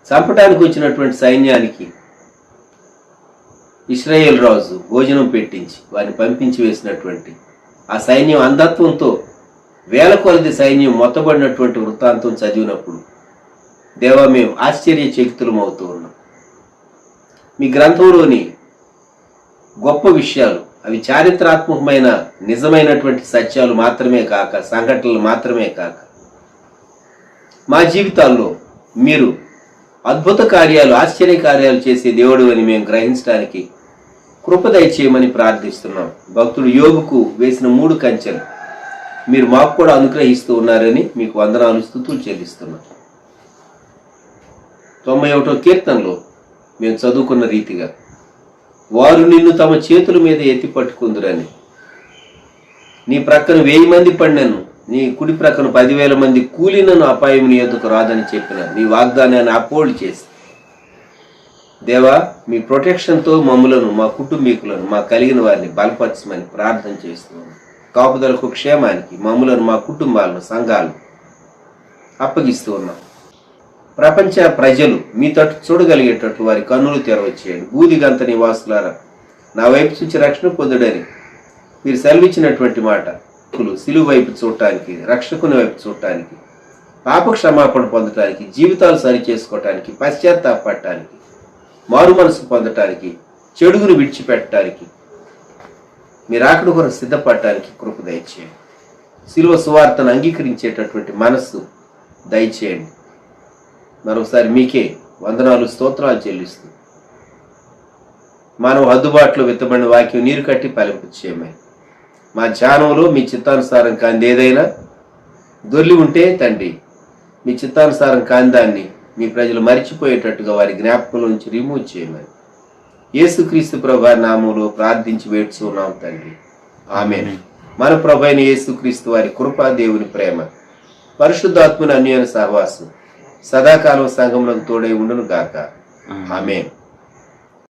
చంపటానికి వచ్చినటువంటి సైన్యానికి ఇశ్రాయేల్ రాజు భోజనం పెట్టించి వారిని పంపించి వేసినటువంటి ఆ సైన్యం అంధత్వంతో 1000 కొలది సైన్యం మొత్తబడినటువంటి వృత్తాంతం చదివినప్పుడు దేవా మేము ఆశ్చర్యచకితులం అవుతూ ఉన్నాం. మీ గ్రంథంలోని గొప్ప విషయాలు అవి చారిత్రాత్మకమైన నిజమైనటువంటి సత్యాలు మాత్రమే కాక, సంఘటనలు మాత్రమే కాక, మా జీవితాల్లో మీరు అద్భుత కార్యాలు, ఆశ్చర్య కార్యాలు చేసే దేవుడు అని మేము గ్రహించడానికి కృప దయచేయమని ప్రార్థిస్తున్నాం. భక్తుడు యోబుకు వేసిన 3 కంచెలు మీరు మాకు కూడా అనుగ్రహిస్తూ ఉన్నారని మీకు వందనాలు, స్తుతులు చెల్లిస్తున్నాం. 91వ కీర్తనలో మేము చదువుకున్న రీతిగా వారు నిన్ను తమ చేతుల మీద ఎత్తి పట్టుకుందురని, నీ ప్రక్కన 1000 మంది పడినను, నీ కుడి ప్రక్కన 10,000 మంది కూలినను అపాయం నీ ఎదుకు రాదని చెప్పిన నీ వాగ్దానాన్ని అపోల్డ్ చేసి, దేవా మీ ప్రొటెక్షన్తో మమ్ములను, మా కుటుంబీకులను, మా కలిగిన వారిని బలపరచమని ప్రార్థన చేస్తున్నాం. కాపుదలకు, క్షేమానికి మమ్ములను, మా కుటుంబాలను, సంఘాలను అప్పగిస్తూ ఉన్నాం. ప్రపంచ ప్రజలు మీ తట్టు చూడగలిగేటట్లు వారి కన్నులు తెరవచ్చేయండి. బూదిగంత నివాసులారా నా వైపు చూచి రక్షణ పొందుడని మీరు సెలవిచ్చినటువంటి మాట సిలువ వైపు చూడటానికి, రక్షకుని వైపు చూడటానికి, పాప క్షమాపణ పొందటానికి, జీవితాలు సరి చేసుకోవటానికి, పశ్చాత్తాపడటానికి, మారు మనసు పొందటానికి, చెడుగును విడిచిపెట్టడానికి, మీరు ఆకలి కొరకు సిద్ధపడటానికి కృప దయచేయండి. సిలువ సువార్తను అంగీకరించేటటువంటి మనస్సు దయచేయండి. మరొకసారి మీకే వందనాలు, స్తోత్రాలు చెల్లిస్తూ మనం హద్దుబాటులో విత్తబడిన వాక్యం నీరు కట్టి ఫలింపు చేయమని, మా ధ్యానంలో మీ చిత్తానుసారం కాంది ఏదైనా దొర్లి ఉంటే తండ్రి, మీ చిత్తానుసారం కాందాన్ని మీ ప్రజలు మరిచిపోయేటట్టుగా వారి జ్ఞాపకంలో నుంచి రిమూవ్ చేయమని యేసుక్రీస్తు ప్రభు నామములో ప్రార్థించి వేడుచున్నాం తండ్రి. ఆమేన్. మన ప్రభు అయిన యేసుక్రీస్తు వారి కృప, దేవుని ప్రేమ, పరిశుద్ధాత్మని అన్యోన్య సహవాసం సదాకాలం సంఘములకు తోడై ఉండును గాక. ఆమేన్.